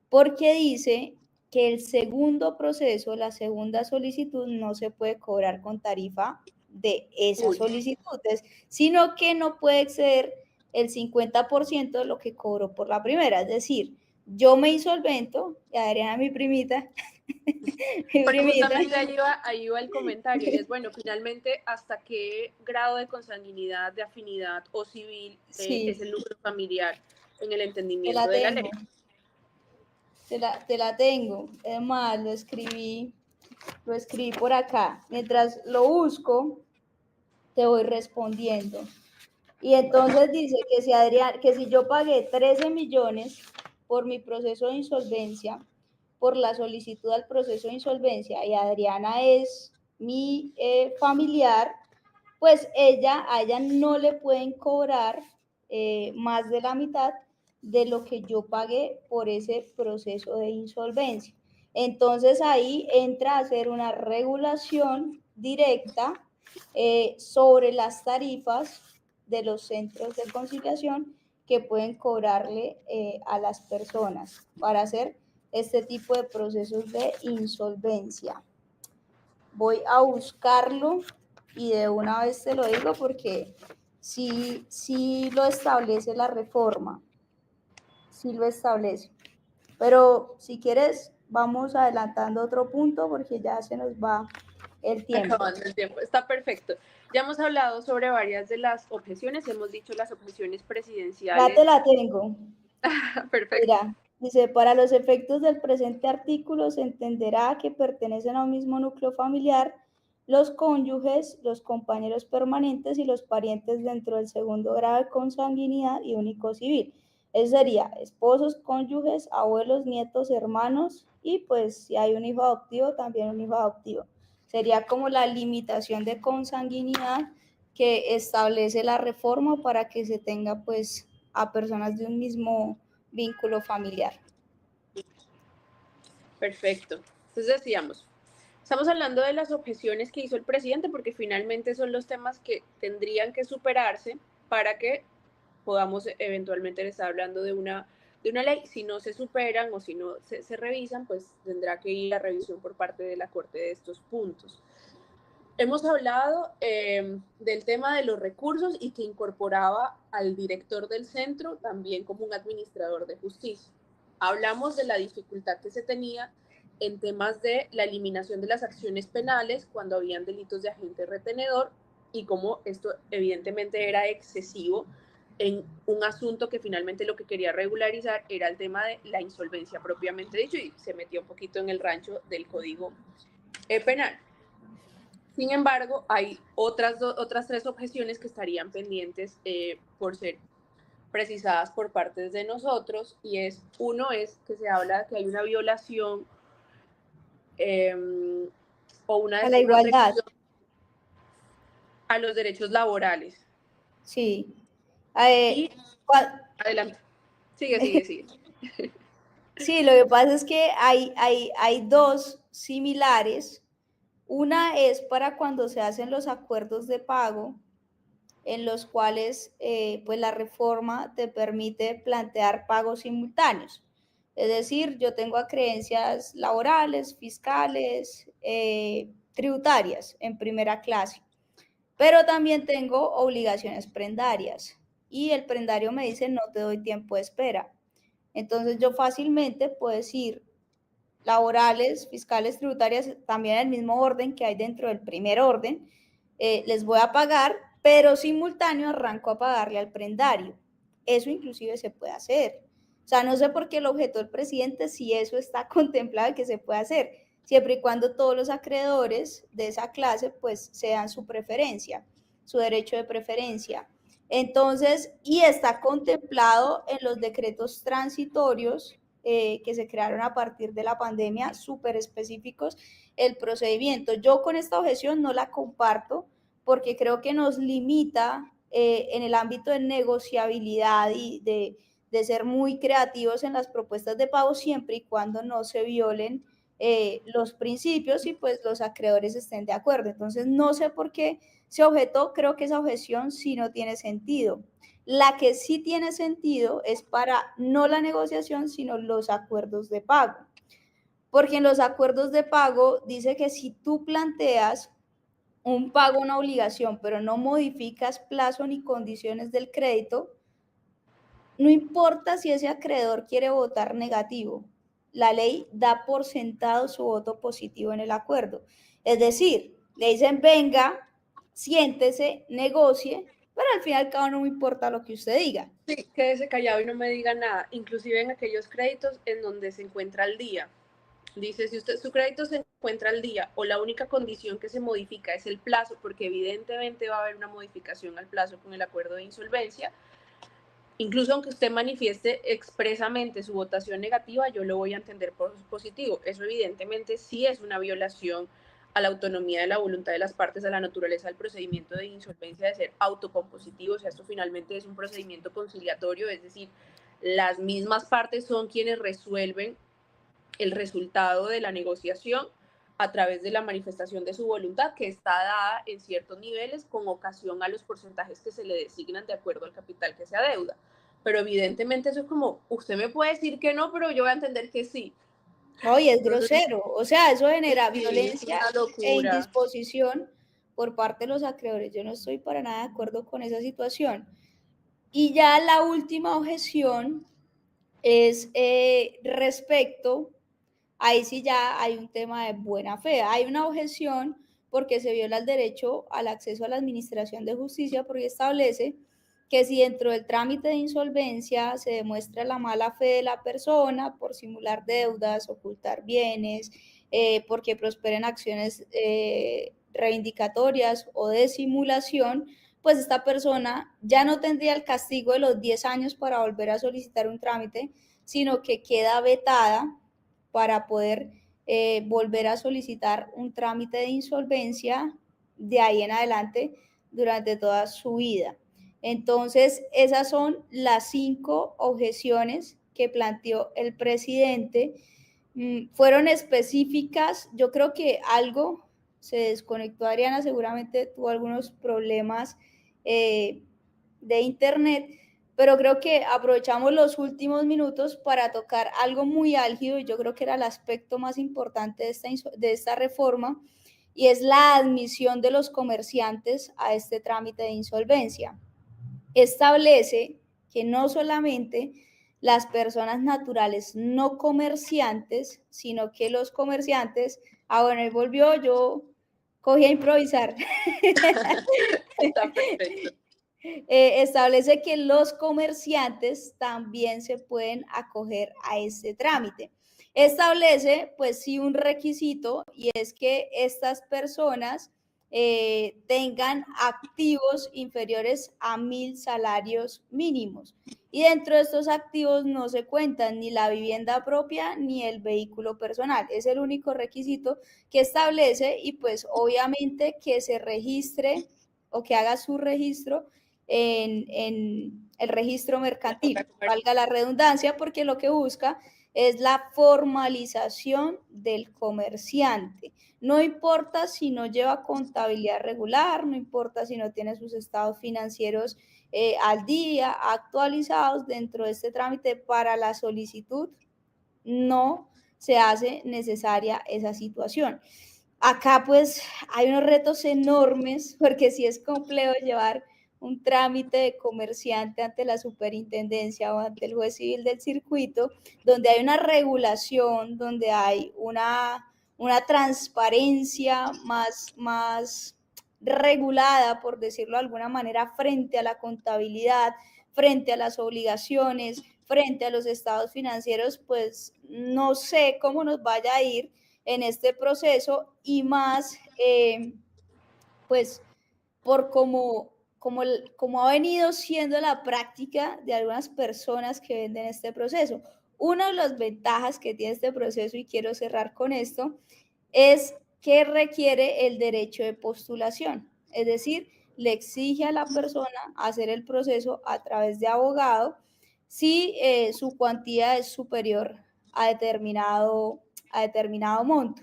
porque dice que el segundo proceso, la segunda solicitud, no se puede cobrar con tarifa de esas Uy, solicitudes, sino que no puede exceder el 50% de lo que cobró por la primera, es decir, yo me insolvento, y Adriana, mi primita, mi pero primita, justamente ahí va el comentario y es, bueno, finalmente, ¿hasta qué grado de consanguinidad, de afinidad o civil es sí, el núcleo familiar en el te entendimiento la de la ley? tengo, te la tengo. Es más, lo escribí por acá. Mientras lo busco, te voy respondiendo. Y entonces dice que si, Adrián, que si yo pagué 13 millones por mi proceso de insolvencia, por la solicitud al proceso de insolvencia, y Adriana es mi familiar, pues a ella no le pueden cobrar más de la mitad de lo que yo pagué por ese proceso de insolvencia. Entonces ahí entra a hacer una regulación directa sobre las tarifas de los centros de conciliación que pueden cobrarle a las personas para hacer este tipo de procesos de insolvencia. Voy a buscarlo y de una vez te lo digo porque sí lo establece la reforma, sí lo establece. Pero si quieres, vamos adelantando otro punto porque ya se nos va el tiempo. Acabando el tiempo, está perfecto. Ya hemos hablado sobre varias de las objeciones, hemos dicho las objeciones Ya te presidenciales. la tengo. Perfecto. Mira, dice, para los efectos del presente artículo se entenderá que pertenecen a un mismo núcleo familiar los cónyuges, los compañeros permanentes y los parientes dentro del segundo grado de consanguinidad y único civil. Eso sería esposos, cónyuges, abuelos, nietos, hermanos y pues si hay un hijo adoptivo, también un hijo adoptivo. Sería como la limitación de consanguinidad que establece la reforma para que se tenga pues a personas de un mismo vínculo familiar. Perfecto. Entonces decíamos, Estamos hablando de las objeciones que hizo el presidente porque finalmente son los temas que tendrían que superarse para que podamos eventualmente estar hablando de una ley. Si no se superan o si no se revisan, pues tendrá que ir a revisión por parte de la Corte de estos puntos. Hemos hablado del tema de los recursos y que incorporaba al director del centro también como un administrador de justicia. Hablamos de la dificultad que se tenía en temas de la eliminación de las acciones penales cuando habían delitos de agente retenedor y cómo esto evidentemente era excesivo en un asunto que finalmente lo que quería regularizar era el tema de la insolvencia propiamente dicho y se metió un poquito en el rancho del Código Penal. Sin embargo, hay otras 3 objeciones que estarían pendientes por ser precisadas por parte de nosotros, y uno es que se habla que hay una violación o una A la igualdad. a los derechos laborales. Sí. Adelante. Sigue. Sí, lo que pasa es que hay dos similares. Una es para cuando se hacen los acuerdos de pago, en los cuales pues la reforma te permite plantear pagos simultáneos. Es decir, yo tengo acreencias laborales, fiscales, tributarias en primera clase, pero también tengo obligaciones prendarias y el prendario me dice no te doy tiempo de espera. Entonces yo fácilmente puedo decir laborales, fiscales, tributarias, también en el mismo orden que hay dentro del primer orden, les voy a pagar, pero simultáneo arranco a pagarle al prendario. Eso inclusive se puede hacer. O sea, no sé por qué el objeto del presidente, si eso está contemplado que se puede hacer, siempre y cuando todos los acreedores de esa clase pues sean su preferencia, su derecho de preferencia. Entonces, y está contemplado en los decretos transitorios que se crearon a partir de la pandemia, súper específicos, el procedimiento. Yo con esta objeción no la comparto porque creo que nos limita en el ámbito de negociabilidad y de ser muy creativos en las propuestas de pago siempre y cuando no se violen los principios y pues los acreedores estén de acuerdo. Entonces no sé por qué se objetó, creo que esa objeción sí no tiene sentido. La que sí tiene sentido es para no la negociación, sino los acuerdos de pago. Porque en los acuerdos de pago dice que si tú planteas un pago, una obligación, pero no modificas plazo ni condiciones del crédito, no importa si ese acreedor quiere votar negativo, la ley da por sentado su voto positivo en el acuerdo. Es decir, le dicen, venga, siéntese, negocie, pero al final cada uno no me importa lo que usted diga. Sí, quédese callado y no me diga nada, inclusive en aquellos créditos en donde se encuentra al día. Dice, si su crédito se encuentra al día o la única condición que se modifica es el plazo, porque evidentemente va a haber una modificación al plazo con el acuerdo de insolvencia, incluso aunque usted manifieste expresamente su votación negativa, yo lo voy a entender por positivo. Eso evidentemente sí es una violación a la autonomía de la voluntad de las partes, a la naturaleza del procedimiento de insolvencia de ser autocompositivo. O sea, esto finalmente es un procedimiento conciliatorio, es decir, las mismas partes son quienes resuelven el resultado de la negociación a través de la manifestación de su voluntad, que está dada en ciertos niveles con ocasión a los porcentajes que se le designan de acuerdo al capital que se adeuda. Pero evidentemente eso es como, usted me puede decir que no, pero yo voy a entender que sí. Oye, es grosero. O sea, eso genera Sí, violencia es una e locura. indisposición por parte de los acreedores. Yo no estoy para nada de acuerdo con esa situación. Y ya la última objeción es respecto, ahí sí ya hay un tema de buena fe. Hay una objeción porque se viola el derecho al acceso a la administración de justicia porque establece que si dentro del trámite de insolvencia se demuestra la mala fe de la persona por simular deudas, ocultar bienes, porque prosperen acciones reivindicatorias o de simulación, pues esta persona ya no tendría el castigo de los 10 años para volver a solicitar un trámite, sino que queda vetada para poder volver a solicitar un trámite de insolvencia de ahí en adelante durante toda su vida. Entonces, esas son las 5 objeciones que planteó el presidente fueron específicas. Yo creo que algo se desconectó. Adriana seguramente tuvo algunos problemas de internet, pero creo que aprovechamos los últimos minutos para tocar algo muy álgido, y yo creo que era el aspecto más importante de esta reforma, y es la admisión de los comerciantes a este trámite de insolvencia. Establece que no solamente las personas naturales no comerciantes, sino que los comerciantes, bueno, ahí volvió, yo cogí a improvisar. Está perfecto. Establece que los comerciantes también se pueden acoger a este trámite. Establece, pues sí, un requisito, y es que estas personas tengan activos inferiores a 1.000 salarios mínimos. Y dentro de estos activos no se cuentan ni la vivienda propia ni el vehículo personal. Es el único requisito que establece, y pues obviamente que se registre o que haga su registro en el registro mercantil, valga la redundancia, porque lo que busca es la formalización del comerciante. No importa si no lleva contabilidad regular, no importa si no tiene sus estados financieros al día, actualizados. Dentro de este trámite para la solicitud no se hace necesaria esa situación. Acá pues hay unos retos enormes, porque sí es complejo llevar un trámite de comerciante ante la superintendencia o ante el juez civil del circuito, donde hay una regulación, donde hay una transparencia más regulada, por decirlo de alguna manera, frente a la contabilidad, frente a las obligaciones, frente a los estados financieros. Pues no sé cómo nos vaya a ir en este proceso, y más pues por como ha venido siendo la práctica de algunas personas que venden este proceso. Una de las ventajas que tiene este proceso, y quiero cerrar con esto, es que requiere el derecho de postulación, es decir, le exige a la persona hacer el proceso a través de abogado si su cuantía es superior a determinado monto.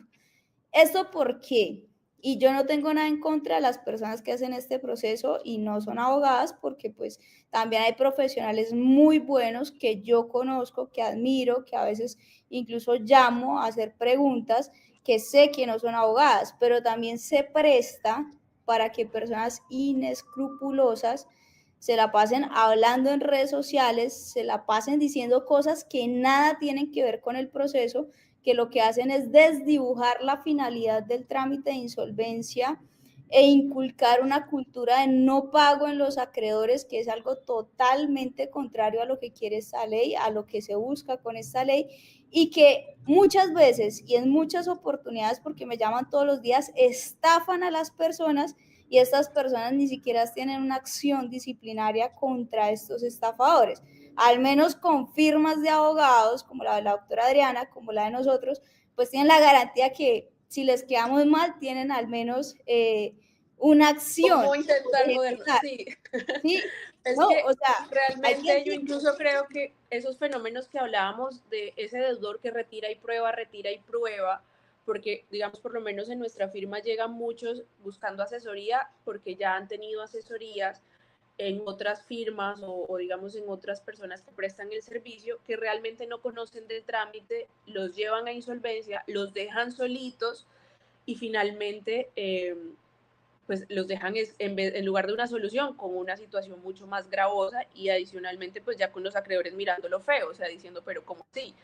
¿Esto por qué? Y yo no tengo nada en contra de las personas que hacen este proceso y no son abogadas, porque pues también hay profesionales muy buenos que yo conozco, que admiro, que a veces incluso llamo a hacer preguntas, que sé que no son abogadas, pero también se presta para que personas inescrupulosas se la pasen hablando en redes sociales, se la pasen diciendo cosas que nada tienen que ver con el proceso, que lo que hacen es desdibujar la finalidad del trámite de insolvencia e inculcar una cultura de no pago en los acreedores, que es algo totalmente contrario a lo que quiere esta ley, a lo que se busca con esta ley, y que muchas veces y en muchas oportunidades, porque me llaman todos los días, estafan a las personas, y estas personas ni siquiera tienen una acción disciplinaria contra estos estafadores. Al menos con firmas de abogados, como la de la doctora Adriana, como la de nosotros, pues tienen la garantía que si les quedamos mal, tienen al menos una acción. ¿Cómo intentar jodernos? Sí. Sí, Es no, que o sea, hay que realmente yo decir, incluso creo que esos fenómenos que hablábamos de ese deudor que retira y prueba, porque digamos por lo menos en nuestra firma llegan muchos buscando asesoría porque ya han tenido asesorías en otras firmas o digamos en otras personas que prestan el servicio que realmente no conocen del trámite, los llevan a insolvencia, los dejan solitos y finalmente pues los dejan en lugar de una solución con una situación mucho más gravosa y adicionalmente pues ya con los acreedores mirándolo feo, o sea, diciendo pero ¿cómo así?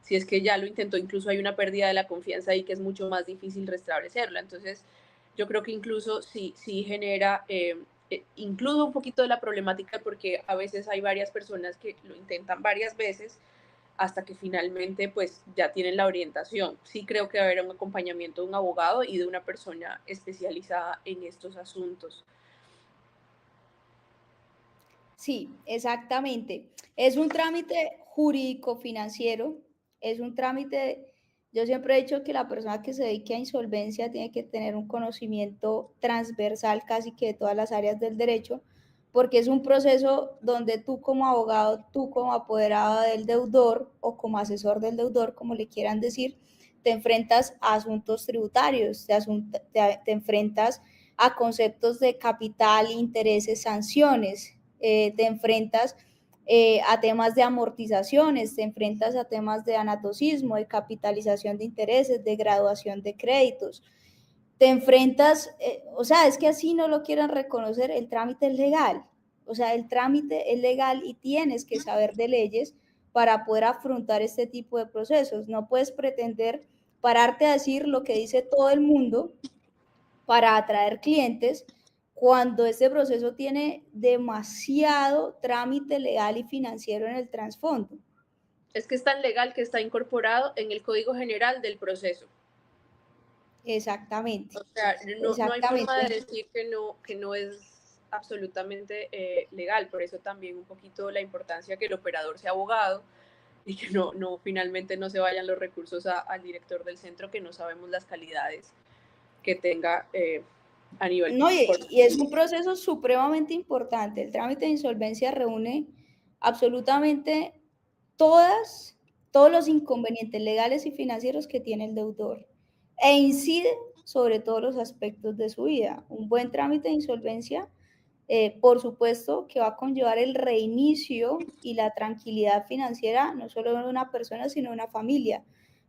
Si es que ya lo intentó, incluso hay una pérdida de la confianza ahí que es mucho más difícil restablecerla. Entonces yo creo que incluso sí genera incluso un poquito de la problemática, porque a veces hay varias personas que lo intentan varias veces hasta que finalmente pues ya tienen la orientación. Sí creo que debe haber un acompañamiento de un abogado y de una persona especializada en estos asuntos. sí, exactamente. Es un trámite jurídico financiero, es un trámite, yo siempre he dicho que la persona que se dedique a insolvencia tiene que tener un conocimiento transversal casi que de todas las áreas del derecho, porque es un proceso donde tú como abogado, tú como apoderado del deudor o como asesor del deudor, como le quieran decir, te enfrentas a asuntos tributarios, te enfrentas a conceptos de capital, intereses, sanciones, te enfrentas a temas de amortizaciones, te enfrentas a temas de anatocismo, de capitalización de intereses, de graduación de créditos. Te enfrentas, o sea, es que así no lo quieran reconocer, el trámite es legal. O sea, el trámite es legal y tienes que saber de leyes para poder afrontar este tipo de procesos. No puedes pretender pararte a decir lo que dice todo el mundo para atraer clientes cuando este proceso tiene demasiado trámite legal y financiero en el trasfondo. Es que es tan legal que está incorporado en el Código General del proceso. Exactamente, O sea, no hay forma de exactamente. decir que no es absolutamente legal. Por eso también un poquito la importancia que el operador sea abogado y que finalmente no se vayan los recursos al director del centro, que no sabemos las calidades que tenga a nivel No, y es un corporativo. proceso supremamente importante. El trámite de insolvencia reúne absolutamente todos los inconvenientes legales y financieros que tiene el deudor e incide sobre todos los aspectos de su vida. Un buen trámite de insolvencia, por supuesto, que va a conllevar el reinicio y la tranquilidad financiera no solo de una persona, sino de una familia.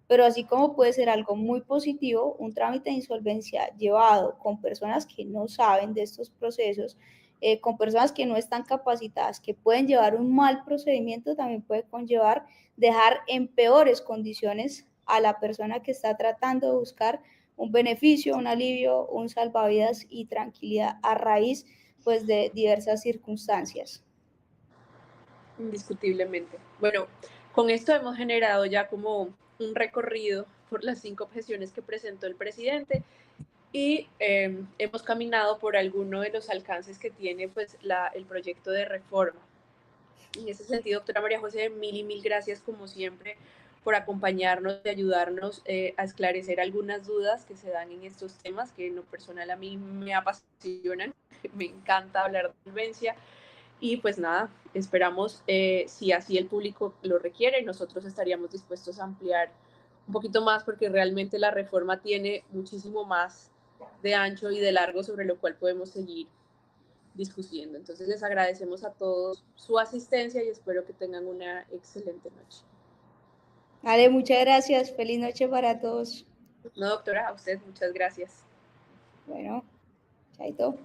Pero así como puede ser algo muy positivo, un trámite de insolvencia llevado con personas que no saben de estos procesos, con personas que no están capacitadas, que pueden llevar un mal procedimiento, también puede conllevar dejar en peores condiciones a la persona que está tratando de buscar un beneficio, un alivio, un salvavidas y tranquilidad a raíz pues de diversas circunstancias. Indiscutiblemente. Bueno, con esto hemos generado ya como un recorrido por las 5 objeciones que presentó el presidente y hemos caminado por alguno de los alcances que tiene pues el proyecto de reforma. En ese sentido, doctora María José, mil y mil gracias como siempre por acompañarnos y ayudarnos a esclarecer algunas dudas que se dan en estos temas que en lo personal a mí me apasionan. Me encanta hablar de solvencia y pues nada, esperamos si así el público lo requiere, nosotros estaríamos dispuestos a ampliar un poquito más porque realmente la reforma tiene muchísimo más de ancho y de largo sobre lo cual podemos seguir discutiendo. Entonces les agradecemos a todos su asistencia y espero que tengan una excelente noche. Vale, muchas gracias. Feliz noche para todos. No, doctora, a usted muchas gracias. Bueno, chaito.